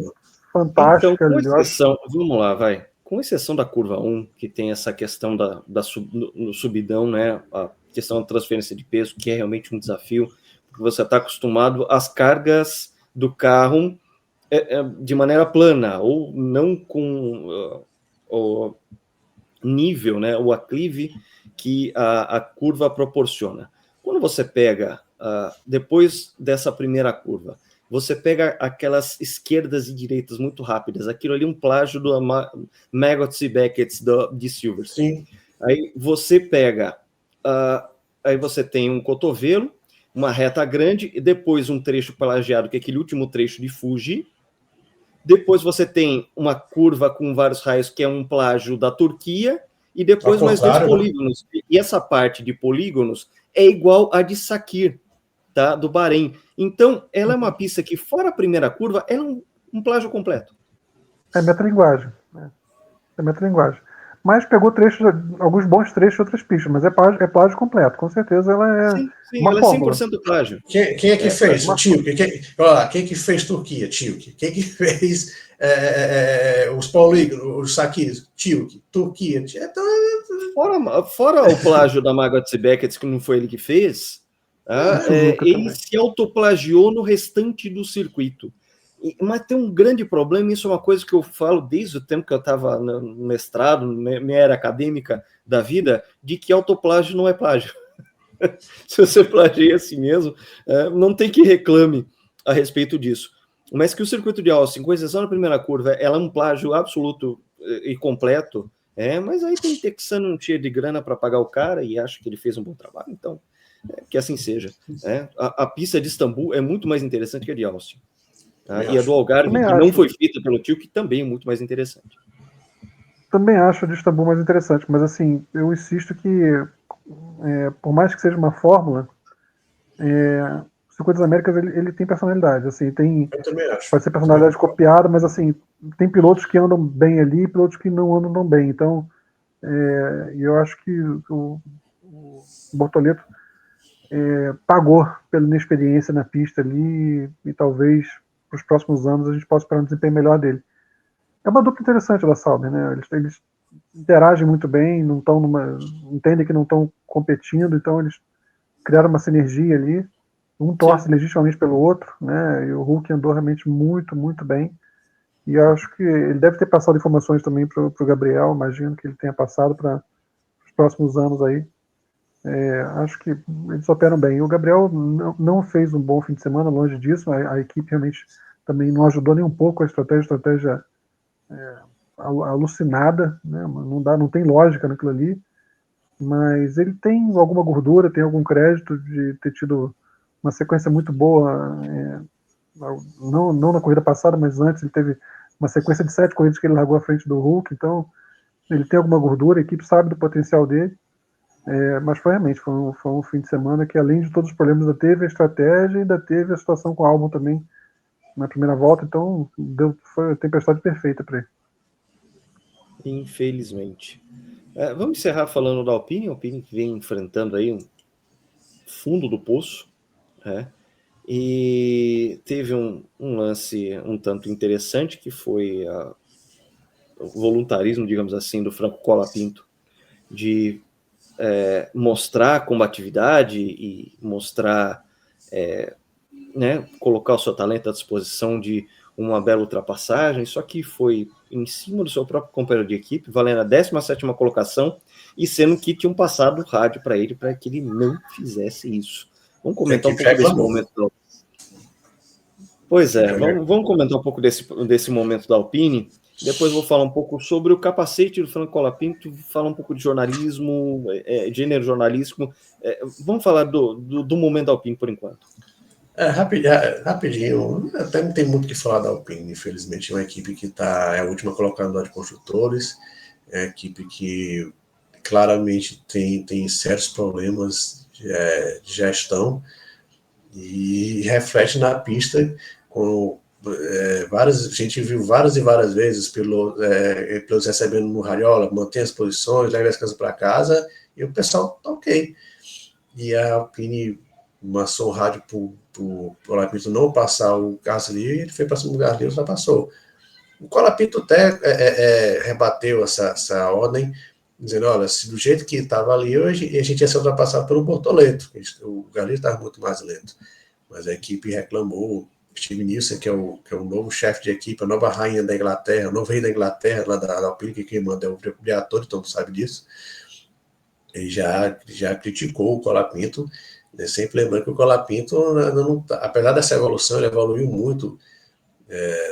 fantástica. Então, com exceção, vamos lá, vai. Com exceção da curva 1, que tem essa questão no subidão, né? A questão da transferência de peso, que é realmente um desafio, porque você está acostumado às cargas do carro de maneira plana, ou não com o nível, né? O aclive que a curva proporciona. Quando você pega, depois dessa primeira curva, você pega aquelas esquerdas e direitas muito rápidas, aquilo ali é um plágio do Maggots e Beckett de Silverstone. Sim. Aí você pega, aí você tem um cotovelo, uma reta grande, e depois um trecho plagiado, que é aquele último trecho de Fuji. Depois você tem uma curva com vários raios, que é um plágio da Turquia, e depois mais 2 polígonos. E essa parte de polígonos é igual a de Sakir, tá? Do Bahrein. Então, ela é uma pista que, fora a primeira curva, é um plágio completo. É metalinguagem. É metalinguagem. Mas pegou alguns bons trechos de outras pistas, mas é plágio completo. Com certeza ela é. Sim, ela é 100% plágio. Quem é que fez? O Tilke. Quem que fez Turquia? Tilke. Quem que fez os polígonos, os Sakirs? Tilke. Turquia. Então, fora o plágio da Maggots e Beckett, que não foi ele que fez, ele se autoplagiou no restante do circuito. Mas tem um grande problema, isso é uma coisa que eu falo desde o tempo que eu estava no mestrado, minha era acadêmica da vida, de que autoplágio não é plágio. Se você plagia assim mesmo, não tem que reclame a respeito disso. Mas que o circuito de Austin, com exceção da primeira curva, ela é um plágio absoluto e completo, mas aí tem texano cheio de grana para pagar o cara e acha que ele fez um bom trabalho, então que assim seja. A pista de Istambul é muito mais interessante que a de Austin. Tá? E a do Algarve, que não foi feita pelo tio, que também é muito mais interessante. Também acho a de Istambul mais interessante, mas assim, eu insisto que, por mais que seja uma fórmula, o Circuito das Américas ele tem personalidade, assim, Eu também acho. pode ser personalidade copiada, mas assim, tem pilotos que andam bem ali e pilotos que não andam tão bem. Então, eu acho que o Bortoleto pagou pela inexperiência na pista ali e talvez para os próximos anos a gente possa esperar um desempenho melhor dele. É uma dupla interessante da Sauber, né? Eles interagem muito bem, não estão entendem que não estão competindo, então eles criaram uma sinergia ali. Um torce legitimamente pelo outro, né? E o Hulk andou realmente muito, muito bem. E eu acho que ele deve ter passado informações também para o Gabriel, imagino que ele tenha passado para os próximos anos aí. Acho que eles operam bem. O Gabriel não fez um bom fim de semana, longe disso. A equipe realmente também não ajudou nem um pouco a estratégia alucinada, né? Não tem lógica naquilo ali. Mas ele tem alguma gordura, tem algum crédito de ter tido uma sequência muito boa, não na corrida passada, mas antes ele teve uma sequência de 7 corridas que ele largou à frente do Hulk, então ele tem alguma gordura, a equipe sabe do potencial dele, mas foi realmente foi um fim de semana que, além de todos os problemas, ainda teve a estratégia e ainda teve a situação com o Albon também na primeira volta, então foi a tempestade perfeita para ele. Infelizmente. Vamos encerrar falando da Alpine. A Alpine que vem enfrentando aí um fundo do poço, né? E teve um lance um tanto interessante, que foi o voluntarismo, digamos assim, do Franco Colapinto, de mostrar combatividade e mostrar, né, colocar o seu talento à disposição de uma bela ultrapassagem, só que foi em cima do seu próprio companheiro de equipe, valendo a 17ª colocação, e sendo que tinham passado o rádio para ele que ele não fizesse isso. Vamos comentar um pouco desse momento. Pois é, vamos comentar um pouco desse momento da Alpine. Depois vou falar um pouco sobre o capacete do Franco Colapinto, falar um pouco de jornalismo, gênero jornalístico. Vamos falar do momento da Alpine por enquanto. Rapidinho, até não tem muito o que falar da Alpine, infelizmente. É uma equipe que é a última colocada de construtores, é uma equipe que claramente tem certos problemas de gestão e reflete na pista com a gente viu várias e várias vezes pilotos recebendo no radiola, mantém as posições, leva as coisas para casa e o pessoal tá ok. E a Alpine amassou o rádio pro Colapinto não passar o Gasly, ele foi para cima do Gasly e ultrapassou. O Colapinto até rebateu essa ordem, dizendo, olha, se do jeito que estava ali hoje, a gente ia ser ultrapassado pelo Bortoleto, o Gasly estava muito mais lento. Mas a equipe reclamou. Steve Nielsen, que é o novo chefe de equipe, a nova rainha da Inglaterra, o novo rei da Inglaterra, lá da Alpine, que quem manda é o diretor, então não sabe disso. Ele já criticou o Colapinto, né, sempre lembrando que o Colapinto, apesar dessa evolução, ele evoluiu muito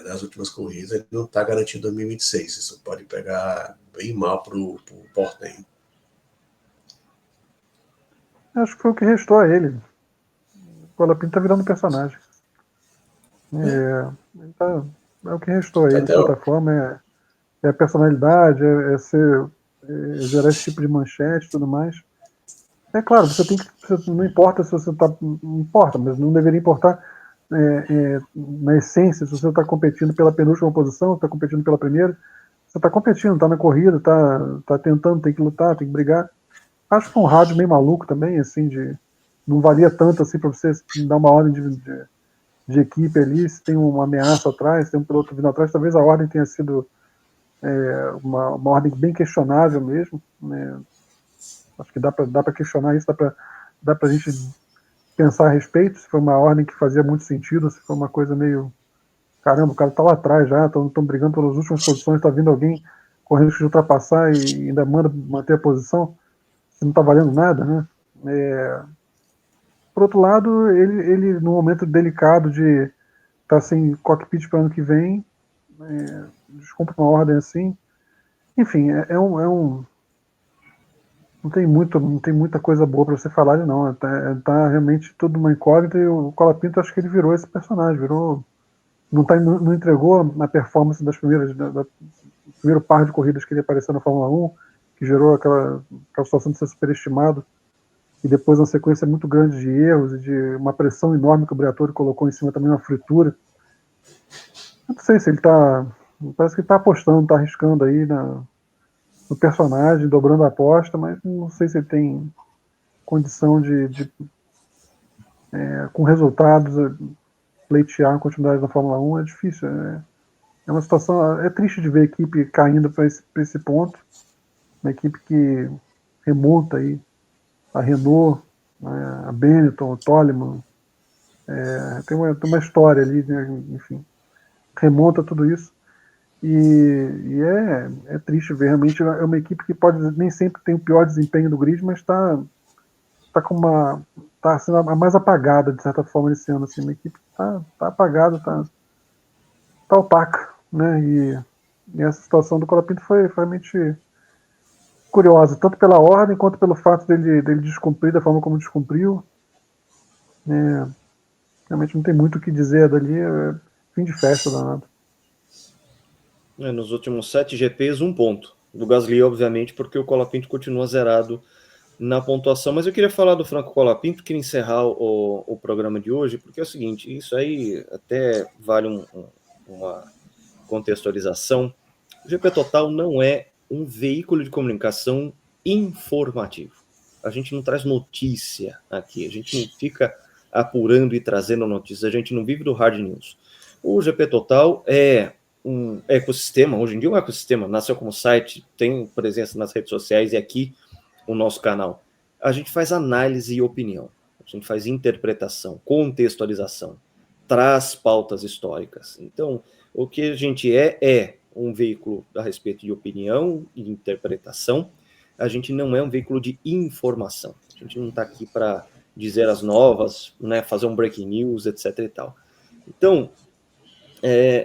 nas últimas corridas, ele não está garantido 2026. Isso pode pegar bem mal para o Portem. Acho que foi o que restou a ele. O Colapinto está virando personagem. É o que restou a ele, de certa forma. É a personalidade, gerar esse tipo de manchete e tudo mais. É claro, não importa se você está. Não importa, mas não deveria importar na essência, se você está competindo pela penúltima posição, está competindo pela primeira. Você está competindo, está na corrida, está tentando, tem que lutar, tem que brigar. Acho que foi um rádio meio maluco também, assim, não valia tanto assim para você dar uma ordem de equipe ali, se tem uma ameaça atrás, tem um piloto vindo atrás, talvez a ordem tenha sido uma ordem bem questionável mesmo, né? Acho que dá para questionar isso, dá para a gente pensar a respeito, se foi uma ordem que fazia muito sentido, se foi uma coisa meio, caramba, o cara tá lá atrás já, estão brigando pelas últimas posições, tá vindo alguém correndo de ultrapassar e ainda manda manter a posição, se não tá valendo nada, né? Por outro lado, ele num momento delicado de estar sem cockpit para ano que vem, descumpre uma ordem assim. Enfim, não tem muita coisa boa para você falar ali, não. Tá realmente tudo uma incógnita e o Colapinto, acho que ele virou esse personagem, virou não entregou na performance das primeiras, do primeiro par de corridas que ele apareceu na Fórmula 1, que gerou aquela situação de ser superestimado, e depois uma sequência muito grande de erros e de uma pressão enorme que o Briatore colocou em cima, também uma fritura. Eu não sei se ele está, parece que ele está apostando, está arriscando aí no personagem, dobrando a aposta, mas não sei se ele tem condição com resultados, pleitear a continuidade da Fórmula 1. É difícil, é uma situação, é triste de ver a equipe caindo para esse ponto, uma equipe que remonta aí a Renault, né, a Benetton, o Toleman, tem uma história ali, né, enfim, remonta tudo isso, e é triste ver, realmente é uma equipe que pode, nem sempre tem o pior desempenho do grid, mas está sendo a mais apagada, de certa forma, nesse ano, assim, uma equipe que tá apagada, tá opaca, né, e essa situação do Colapinto foi realmente curiosa, tanto pela ordem quanto pelo fato dele descumprir da forma como descumpriu. Realmente não tem muito o que dizer dali, fim de festa danado. Nos últimos 7 GPs, 1 ponto. Do Gasly, obviamente, porque o Colapinto continua zerado na pontuação. Mas eu queria falar do Franco Colapinto, queria encerrar o programa de hoje, porque é o seguinte, isso aí até vale uma contextualização. O GP Total não é um veículo de comunicação informativo. A gente não traz notícia aqui, a gente não fica apurando e trazendo notícias, a gente não vive do hard news. O GP Total é um ecossistema, hoje em dia é um ecossistema, nasceu como site, tem presença nas redes sociais e aqui o nosso canal. A gente faz análise e opinião, a gente faz interpretação, contextualização, traz pautas históricas. Então, o que a gente é um veículo a respeito de opinião e interpretação, a gente não é um veículo de informação. A gente não está aqui para dizer as novas, né, fazer um breaking news, etc. e tal. Então,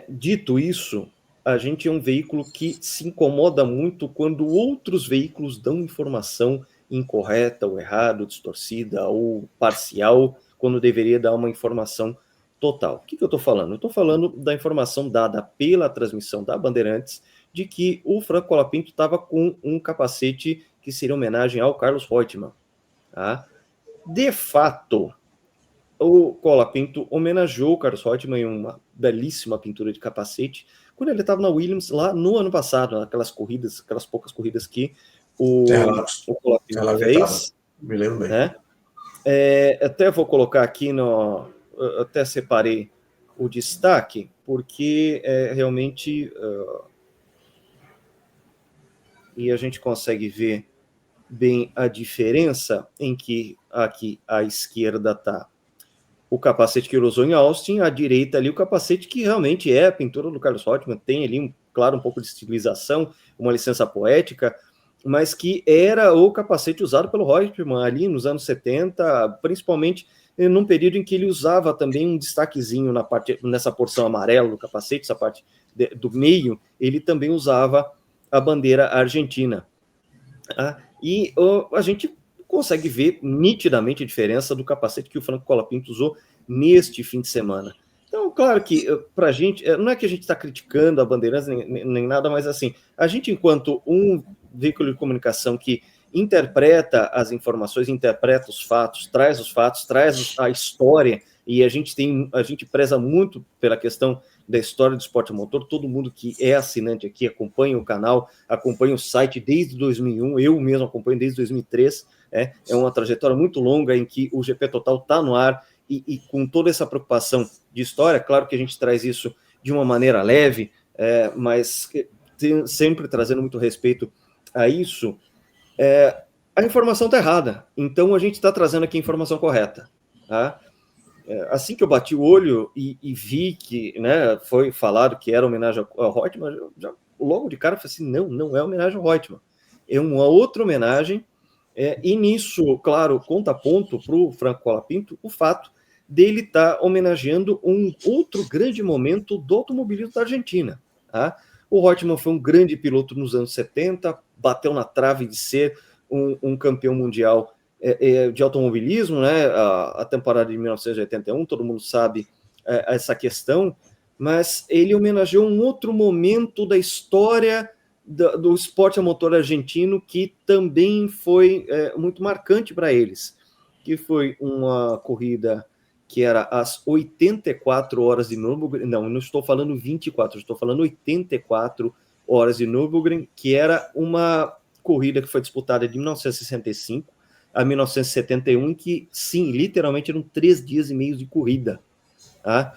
dito isso, a gente é um veículo que se incomoda muito quando outros veículos dão informação incorreta ou errada, ou distorcida ou parcial, quando deveria dar uma informação total. O que eu estou falando? Eu estou falando da informação dada pela transmissão da Bandeirantes de que o Franco Colapinto estava com um capacete que seria homenagem ao Carlos Reutemann. Tá? De fato, o Colapinto homenageou o Carlos Reutemann em uma belíssima pintura de capacete quando ele estava na Williams lá no ano passado, aquelas poucas corridas que o Colapinto fez. Me lembro bem. Né? Até vou colocar aqui até separei o destaque, porque realmente e a gente consegue ver bem a diferença em que aqui à esquerda está o capacete que ele usou em Austin, à direita ali o capacete que realmente é a pintura do Carlos Reutemann, tem ali, claro, um pouco de estilização, uma licença poética, mas que era o capacete usado pelo Reutemann ali nos anos 70, principalmente num período em que ele usava também um destaquezinho nessa porção amarela do capacete, essa parte do meio, ele também usava a bandeira argentina. E a gente consegue ver nitidamente a diferença do capacete que o Franco Colapinto usou neste fim de semana. Então, claro que para a gente, não é que a gente está criticando a Bandeirantes nem nada, mas assim, a gente, enquanto um veículo de comunicação que interpreta as informações, interpreta os fatos, traz a história, e a gente preza muito pela questão da história do esporte motor. Todo mundo que é assinante aqui acompanha o canal, acompanha o site desde 2001, eu mesmo acompanho desde 2003, é uma trajetória muito longa em que o GP Total está no ar, e com toda essa preocupação de história, claro que a gente traz isso de uma maneira leve, mas sempre trazendo muito respeito a isso. A informação está errada, então a gente está trazendo aqui a informação correta. Tá? Assim que eu bati o olho e vi que, né, foi falado que era homenagem ao Reutemann, logo de cara eu falei assim, não é homenagem ao Reutemann, é uma outra homenagem, e nisso, claro, conta ponto para o Franco Colapinto o fato dele estar homenageando um outro grande momento do automobilismo da Argentina. Tá? O Reutemann foi um grande piloto nos anos 70, bateu na trave de ser um campeão mundial de automobilismo, né? A temporada de 1981, todo mundo sabe essa questão, mas ele homenageou um outro momento da história do esporte a motor argentino que também foi muito marcante para eles, que foi uma corrida que era às 84 horas de Nürburgring, não estou falando 24, estou falando 84 horas de Nürburgring, que era uma corrida que foi disputada de 1965 a 1971, que, sim, literalmente eram 3 dias e meio de corrida. Tá?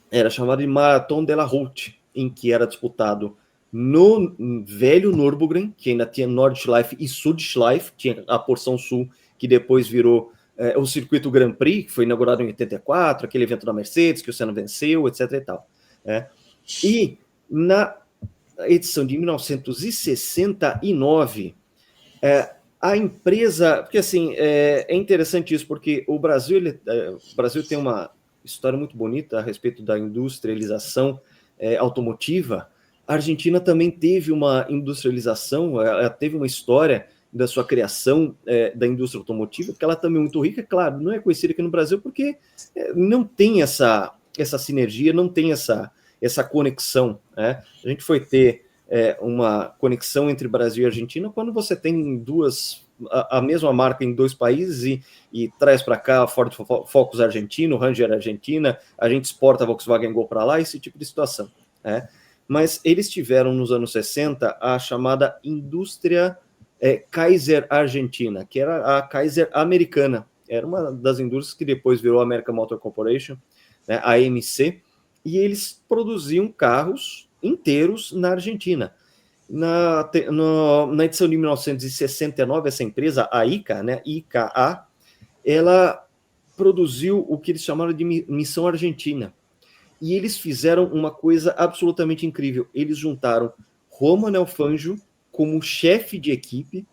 Era chamada de Marathon de la Route, em que era disputado no velho Nürburgring, que ainda tinha Nordschleife e Südschleife, tinha a porção sul, que depois virou o circuito Grand Prix, que foi inaugurado em 84, aquele evento da Mercedes, que o Senna venceu, etc. e tal. E na edição de 1969, a empresa... Porque, assim, é interessante isso, porque o Brasil tem uma história muito bonita a respeito da industrialização automotiva. A Argentina também teve uma industrialização, ela teve uma história da sua criação da indústria automotiva, que ela também é muito rica, claro, não é conhecida aqui no Brasil porque não tem essa sinergia, não tem essa conexão. A gente foi ter uma conexão entre Brasil e Argentina quando você tem a mesma marca em 2 países e traz para cá a Ford Focus argentino, Ranger Argentina, a gente exporta a Volkswagen Gol para lá, esse tipo de situação. Mas eles tiveram nos anos 60 a chamada indústria Kaiser Argentina, que era a Kaiser americana, era uma das indústrias que depois virou a American Motor Corporation, a AMC, e eles produziam carros inteiros na Argentina. Na edição de 1969, essa empresa, a ICA, IKA, ela produziu o que eles chamaram de Missão Argentina. E eles fizeram uma coisa absolutamente incrível. Eles juntaram Romain Fangio como chefe de equipe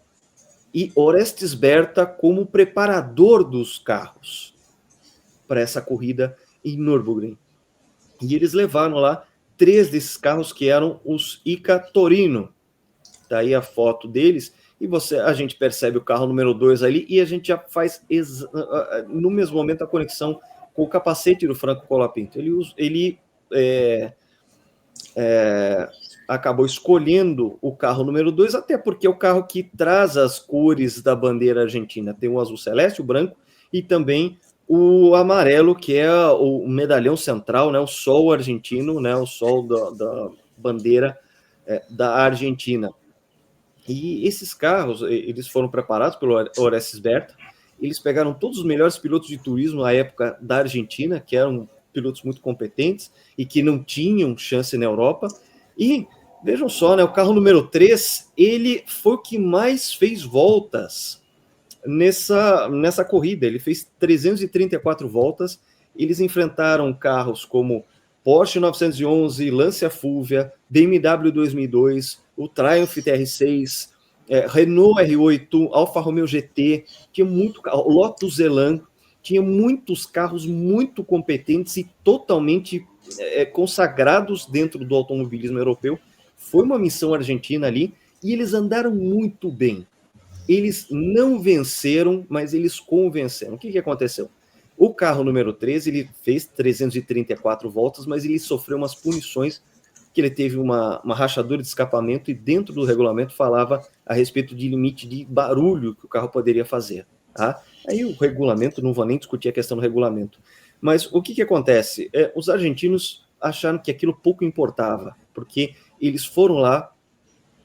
e Orestes Berta como preparador dos carros para essa corrida em Nürburgring. E eles levaram lá 3 desses carros que eram os Ica Torino. Daí a foto deles, e a gente percebe o carro número 2 ali, e a gente já faz no mesmo momento a conexão com o capacete do Franco Colapinto. Ele acabou escolhendo o carro número 2, até porque é o carro que traz as cores da bandeira argentina. Tem o azul celeste, o branco, e também o amarelo, que é o medalhão central, o sol argentino, o sol da bandeira da Argentina. E esses carros, eles foram preparados pelo Orestes Berta. Eles pegaram todos os melhores pilotos de turismo na época da Argentina, que eram pilotos muito competentes e que não tinham chance na Europa. E vejam só, o carro número 3, ele foi o que mais fez voltas nessa corrida. Ele fez 334 voltas. Eles enfrentaram carros como Porsche 911, Lancia Fulvia, BMW 2002, o Triumph TR6, Renault R8, Alfa Romeo GT, tinha muito carro, Lotus Elan, tinha muitos carros muito competentes e totalmente consagrados dentro do automobilismo europeu. Foi uma missão argentina ali e eles andaram muito bem. Eles não venceram, mas eles convenceram. O que aconteceu? O carro número 13, ele fez 334 voltas, mas ele sofreu umas punições, que ele teve uma rachadura de escapamento e dentro do regulamento falava a respeito de limite de barulho que o carro poderia fazer. Tá? Aí o regulamento, não vou nem discutir a questão do regulamento. Mas o que acontece? Os argentinos acharam que aquilo pouco importava, porque eles foram lá,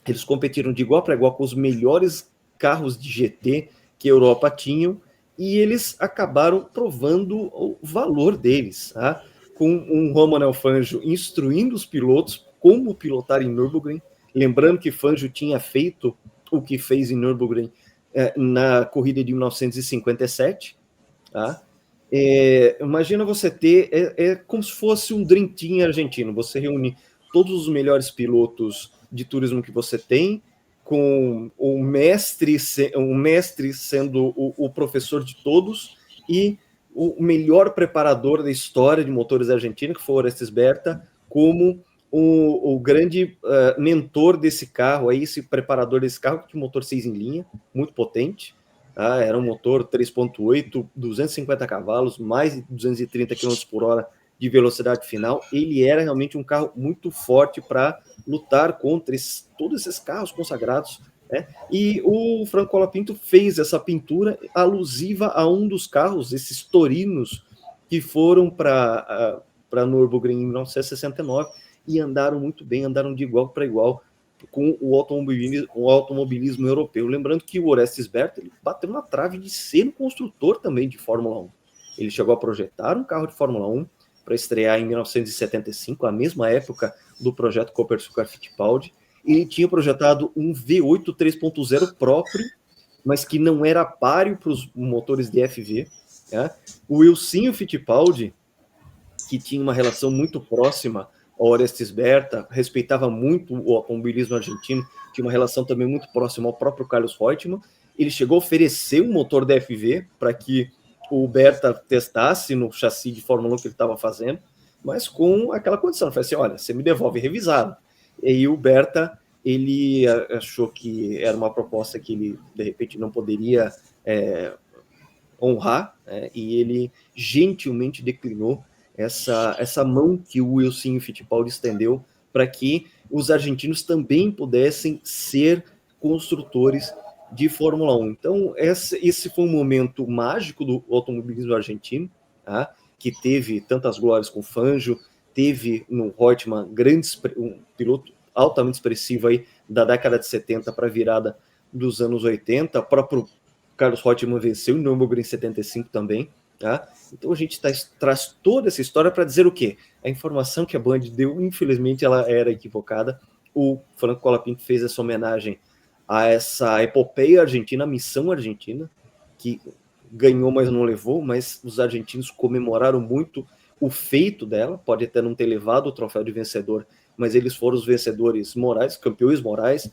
eles competiram de igual para igual com os melhores carros de GT que a Europa tinham, e eles acabaram provando o valor deles, tá? Com um Romain Fangio instruindo os pilotos como pilotar em Nürburgring, lembrando que Fangio tinha feito o que fez em Nürburgring na corrida de 1957, tá? Imagina você ter, como se fosse um Dream Team argentino, você reúne todos os melhores pilotos de turismo que você tem, com o mestre sendo o professor de todos e o melhor preparador da história de motores argentinos, que foi o Orestes Berta, como o grande mentor desse carro, aí, esse preparador desse carro, que tinha um motor 6 em linha, muito potente, tá? Era um motor 3.8, 250 cavalos, mais de 230 km por hora de velocidade final, ele era realmente um carro muito forte para lutar contra todos esses carros consagrados, né? E o Franco Colapinto fez essa pintura alusiva a um dos carros, esses Torinos, que foram para Nürburgring em 1969 e andaram muito bem, andaram de igual para igual com o automobilismo europeu. Lembrando que o Orestes Berta ele bateu na trave de ser um construtor também de Fórmula 1. Ele chegou a projetar um carro de Fórmula 1 para estrear em 1975, a mesma época do projeto Copersucar-Fittipaldi. Ele tinha projetado um V8 3.0 próprio, mas que não era páreo para os motores de FV. Né? O Wilsinho Fittipaldi, que tinha uma relação muito próxima ao Orestes Berta, respeitava muito o automobilismo argentino, tinha uma relação também muito próxima ao próprio Carlos Reutemann. Ele chegou a oferecer um motor da FV para que o Berta testasse no chassi de Fórmula 1 que ele estava fazendo, mas com aquela condição, falei assim, olha, você me devolve revisado. E aí o Berta, ele achou que era uma proposta que ele, de repente, não poderia honrar, e ele gentilmente declinou essa mão que o Wilsinho Fittipaldi estendeu para que os argentinos também pudessem ser construtores de Fórmula 1. Então, esse foi um momento mágico do automobilismo argentino, tá? Que teve tantas glórias com Fangio, teve no Reutemann um piloto altamente expressivo aí da década de 70 para a virada dos anos 80. O próprio Carlos Reutemann venceu em Nürburgring em 75 também. Tá? Então a gente traz toda essa história para dizer o quê? A informação que a Band deu, infelizmente, ela era equivocada. O Franco Colapinto fez essa homenagem a essa epopeia argentina, a missão argentina, que ganhou, mas não levou, mas os argentinos comemoraram muito o feito dela, pode até não ter levado o troféu de vencedor, mas eles foram os vencedores morais, campeões morais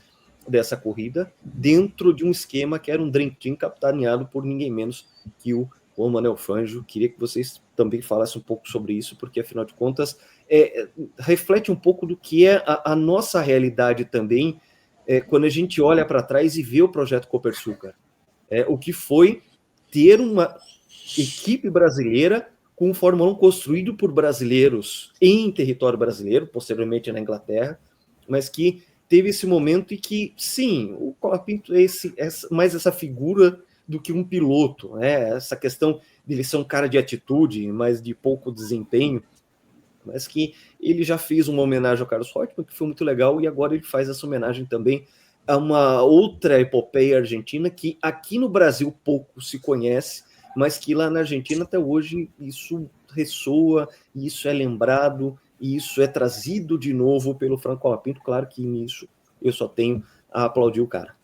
dessa corrida, dentro de um esquema que era um Dream Team capitaneado por ninguém menos que o Juan Manuel Fangio. Queria que vocês também falassem um pouco sobre isso, porque, afinal de contas, reflete um pouco do que é a nossa realidade também, quando a gente olha para trás e vê o projeto Copersucar. O que foi ter uma equipe brasileira com Fórmula 1 construído por brasileiros em território brasileiro, posteriormente na Inglaterra, mas que teve esse momento e que, sim, o Colapinto é mais essa figura do que um piloto, né? Essa questão dele ser um cara de atitude, mas de pouco desempenho, mas que ele já fez uma homenagem ao Carlos Reutemann, que foi muito legal, e agora ele faz essa homenagem também a uma outra epopeia argentina que aqui no Brasil pouco se conhece, mas que lá na Argentina até hoje isso ressoa, isso é lembrado, e isso é trazido de novo pelo Franco Colapinto. Claro que nisso eu só tenho a aplaudir o cara.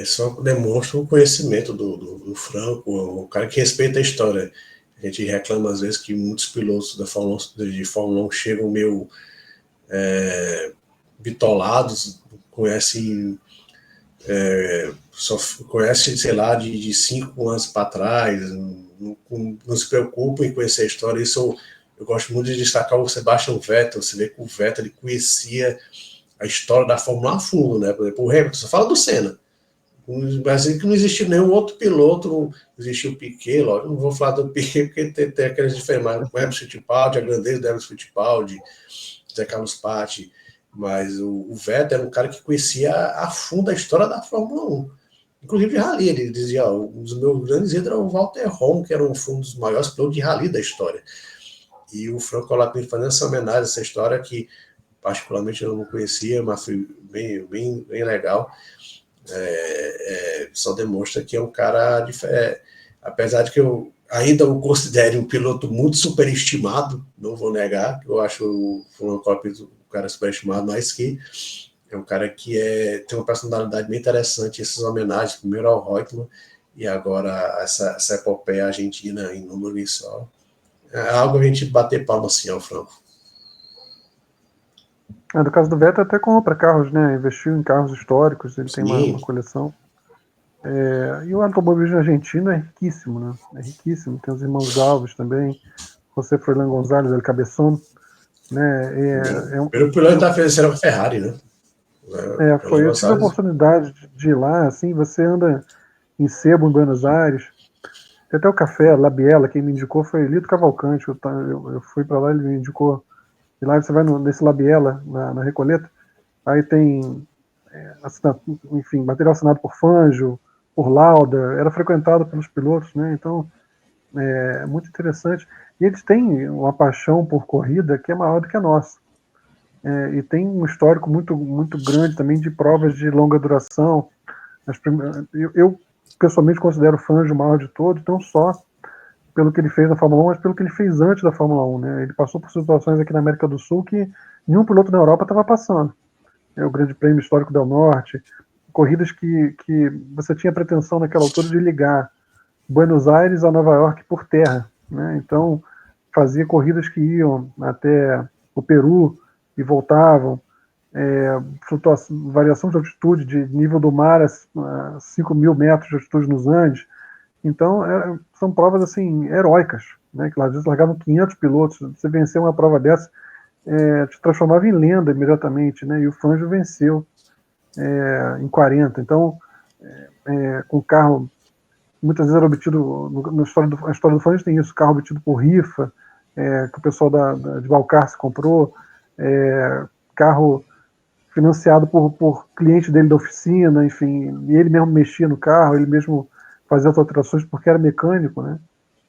Só demonstra o conhecimento do Franco, o cara que respeita a história. A gente reclama às vezes que muitos pilotos de Fórmula 1 chegam meio bitolados, só conhece, sei lá, de 5 anos para trás, não se preocupam em conhecer a história. Isso eu gosto muito de destacar o Sebastian Vettel. Você vê que o Vettel ele conhecia a história da Fórmula 1 a fundo, né? Por exemplo, o Hamilton só fala do Senna. No Brasil que não existiu nenhum outro piloto, não existiu o Piquet, lógico, não vou falar do Piquet porque tem aquelas diferenças, o Emerson Fittipaldi, a grandeza do Emerson Fittipaldi, Zé Carlos Patti, mas o Vettel era um cara que conhecia a fundo a história da Fórmula 1, inclusive de rally. Ele dizia, um dos meus grandes ídolos era o Walter Rom, que era um dos maiores pilotos de rally da história, e o Franco Colapinto fazendo essa homenagem a essa história que particularmente eu não conhecia, mas foi bem, bem, bem legal. Só demonstra que é um cara apesar de que eu ainda o considere um piloto muito superestimado, não vou negar, eu acho o Franco Colapinto um cara superestimado, mas que é um cara que tem uma personalidade bem interessante. Essas homenagens, primeiro ao Reutemann e agora essa epopeia argentina em número só, é algo a gente bater palma assim ao Franco. No caso do Vettel, até compra carros, né? Investiu em carros históricos, ele tem uma coleção. E o automobilismo argentino é riquíssimo, né? É riquíssimo. Tem os irmãos Alves também, José Froilán González, El Cabeção, né? O piloto da frente era o Ferrari, né? Eu tive a oportunidade de ir lá, assim, você anda em Cebu, em Buenos Aires, Tem até o café, Labiela, quem me indicou foi Lito Cavalcante. Eu fui para lá, ele me indicou. E lá você vai nesse Labiela, na Recoleta, aí tem, enfim, material assinado por Fangio, por Lauda, era frequentado pelos pilotos, né? Então, é muito interessante. E eles têm uma paixão por corrida que é maior do que a nossa. E tem um histórico muito, muito grande também de provas de longa duração. Eu pessoalmente considero o Fangio o maior de todos, não só pelo que ele fez na Fórmula 1, mas pelo que ele fez antes da Fórmula 1. Né? Ele passou por situações aqui na América do Sul que nenhum piloto na Europa estava passando. O Grande Prêmio Histórico del Norte, corridas que você tinha pretensão naquela altura de ligar Buenos Aires a Nova York por terra. Né? Então, fazia corridas que iam até o Peru e voltavam, variação de altitude de nível do mar a 5.000 metros de altitude nos Andes. Então, são provas assim heróicas, né? Que às vezes largavam 500 pilotos. Você vencer uma prova dessa te transformava em lenda imediatamente, né? E o Fangio venceu em 40. Então, com o carro, muitas vezes era obtido, a história do Fangio tem isso, carro obtido por rifa, que o pessoal de Valcarce comprou, carro financiado por cliente dele da oficina, enfim, e ele mesmo mexia no carro, ele mesmo fazia as alterações porque era mecânico, né?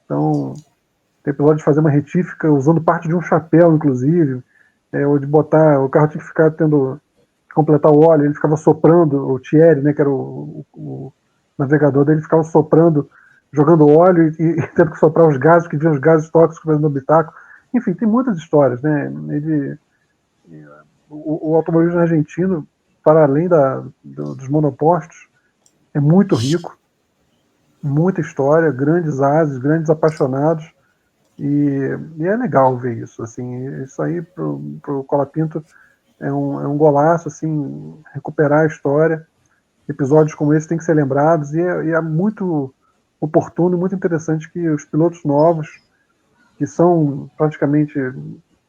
Então, tem episódio de fazer uma retífica usando parte de um chapéu, inclusive, ou de botar, o carro tinha que ficar tendo que completar o óleo, ele ficava soprando, o Thierry, né, que era o navegador dele, ficava soprando, jogando óleo e tendo que soprar os gases, que vinham os gases tóxicos fazendo no habitáculo. Enfim, tem muitas histórias, né? O automobilismo argentino, para além dos monopostos, é muito rico, muita história, grandes ases, grandes apaixonados, e é legal ver isso. Assim, isso aí pro Colapinto é um golaço, assim, recuperar a história. Episódios como esse têm que ser lembrados, e é muito oportuno, muito interessante que os pilotos novos, que são praticamente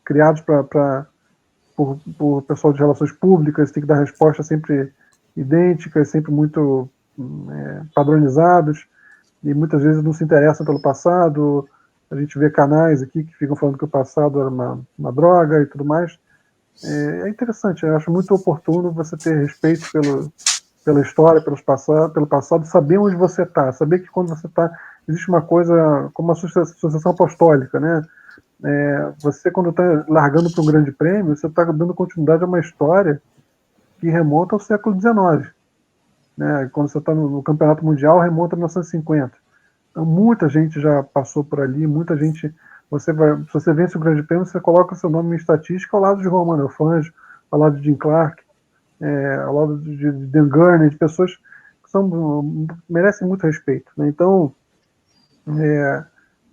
criados por pessoal de relações públicas, tem que dar respostas sempre idênticas, sempre muito padronizados, e muitas vezes não se interessam pelo passado. A gente vê canais aqui que ficam falando que o passado era uma droga e tudo mais. É interessante, eu acho muito oportuno você ter respeito pela história, pelo passado, saber onde você está, saber que quando você está, existe uma coisa como uma sucessão apostólica, né? Você, quando está largando para um grande prêmio, você está dando continuidade a uma história que remonta ao século XIX. Né? Quando você está no Campeonato Mundial, remonta a 1950. Então, muita gente já passou por ali, muita gente. Se você vence o grande prêmio, você coloca o seu nome em estatística ao lado de Romano Fangio, ao lado de Jim Clark, ao lado de Dan Gurney, de pessoas que merecem muito respeito. Né? Então,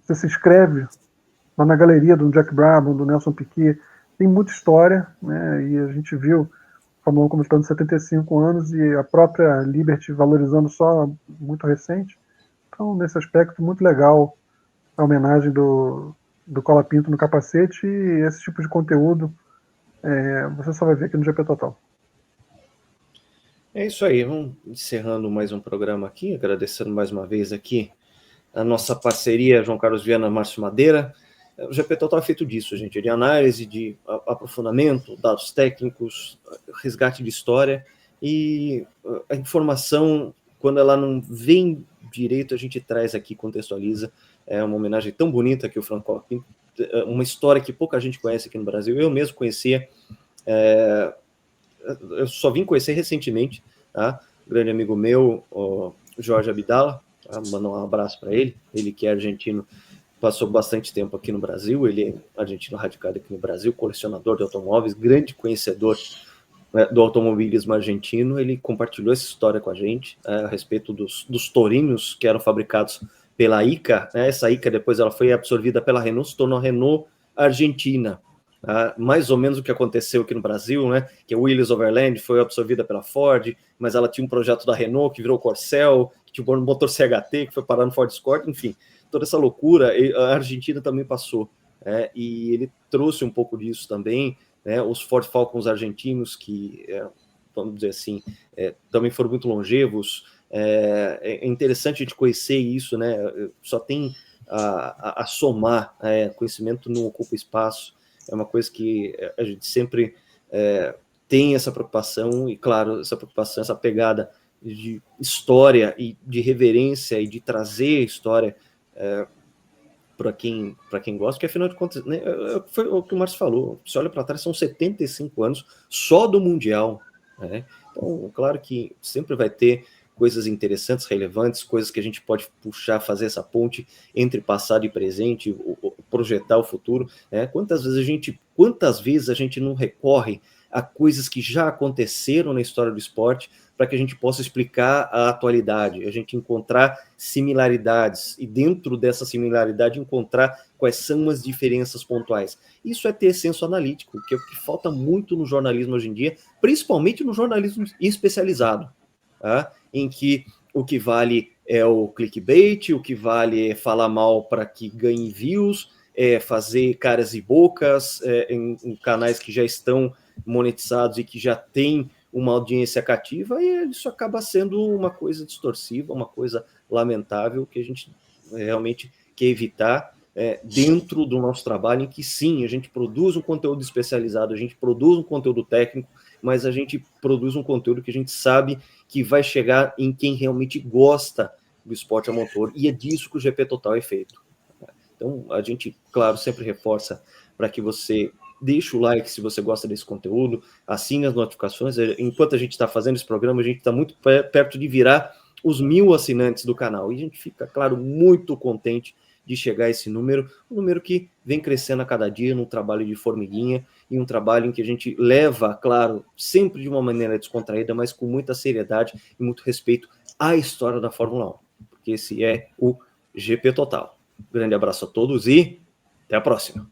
você se inscreve lá na galeria do Jack Brabham, do Nelson Piquet, tem muita história, né? E a gente viu a Fórmula 1 completando 75 anos e a própria Liberty valorizando só muito recente. Então, nesse aspecto, muito legal a homenagem do Colapinto no capacete, e esse tipo de conteúdo você só vai ver aqui no GP Total. É isso aí, vamos encerrando mais um programa aqui, agradecendo mais uma vez aqui a nossa parceria, João Carlos Viana, Márcio Madeira. O GP Total é feito disso, gente, de análise, de aprofundamento, dados técnicos, resgate de história, e a informação, quando ela não vem direito, a gente traz aqui, contextualiza. É uma homenagem tão bonita que o Franco Colapinto, uma história que pouca gente conhece aqui no Brasil, eu mesmo conhecia, eu só vim conhecer recentemente, tá? Um grande amigo meu, o Jorge Abdala, tá? Mandar um abraço para ele que é argentino, passou bastante tempo aqui no Brasil, ele é argentino radicado aqui no Brasil, colecionador de automóveis, grande conhecedor, né, do automobilismo argentino. Ele compartilhou essa história com a gente, a respeito dos tourinhos que eram fabricados pela ICA, né? Essa ICA depois ela foi absorvida pela Renault, se tornou a Renault Argentina. Mais ou menos o que aconteceu aqui no Brasil, né? Que a Willys Overland foi absorvida pela Ford, mas ela tinha um projeto da Renault que virou Corcel, que tinha um motor CHT que foi parar no Ford Escort, enfim, toda essa loucura a Argentina também passou, e ele trouxe um pouco disso também, né? Os Ford Falcons argentinos que, vamos dizer assim, também foram muito longevos, É interessante a gente conhecer isso, né? Só tem a somar, conhecimento não ocupa espaço, é uma coisa que a gente sempre tem essa preocupação, e claro, essa preocupação, essa pegada de história e de reverência e de trazer história para quem gosta, porque afinal de contas, né, foi o que o Márcio falou, se olha para trás, são 75 anos só do Mundial, né? Então, claro que sempre vai ter coisas interessantes, relevantes, coisas que a gente pode puxar, fazer essa ponte entre passado e presente, projetar o futuro, né? Quantas vezes a gente não recorre a coisas que já aconteceram na história do esporte para que a gente possa explicar a atualidade, a gente encontrar similaridades e dentro dessa similaridade encontrar quais são as diferenças pontuais. Isso é ter senso analítico, que é o que falta muito no jornalismo hoje em dia, principalmente no jornalismo especializado, tá? Em que o que vale é o clickbait, o que vale é falar mal para que ganhe views, fazer caras e bocas em canais que já estão monetizados e que já têm uma audiência cativa, e isso acaba sendo uma coisa distorsiva, uma coisa lamentável que a gente realmente quer evitar dentro do nosso trabalho, em que sim, a gente produz um conteúdo especializado, a gente produz um conteúdo técnico, mas a gente produz um conteúdo que a gente sabe que vai chegar em quem realmente gosta do esporte a motor, e é disso que o GP Total é feito. Então, a gente, claro, sempre reforça para que você deixe o like se você gosta desse conteúdo, assine as notificações. Enquanto a gente está fazendo esse programa, a gente está muito perto de virar os 1000 assinantes do canal. E a gente fica, claro, muito contente de chegar a esse número, um número que vem crescendo a cada dia, num trabalho de formiguinha, e um trabalho em que a gente leva, claro, sempre de uma maneira descontraída, mas com muita seriedade e muito respeito à história da Fórmula 1, porque esse é o GP Total. Um grande abraço a todos e até a próxima.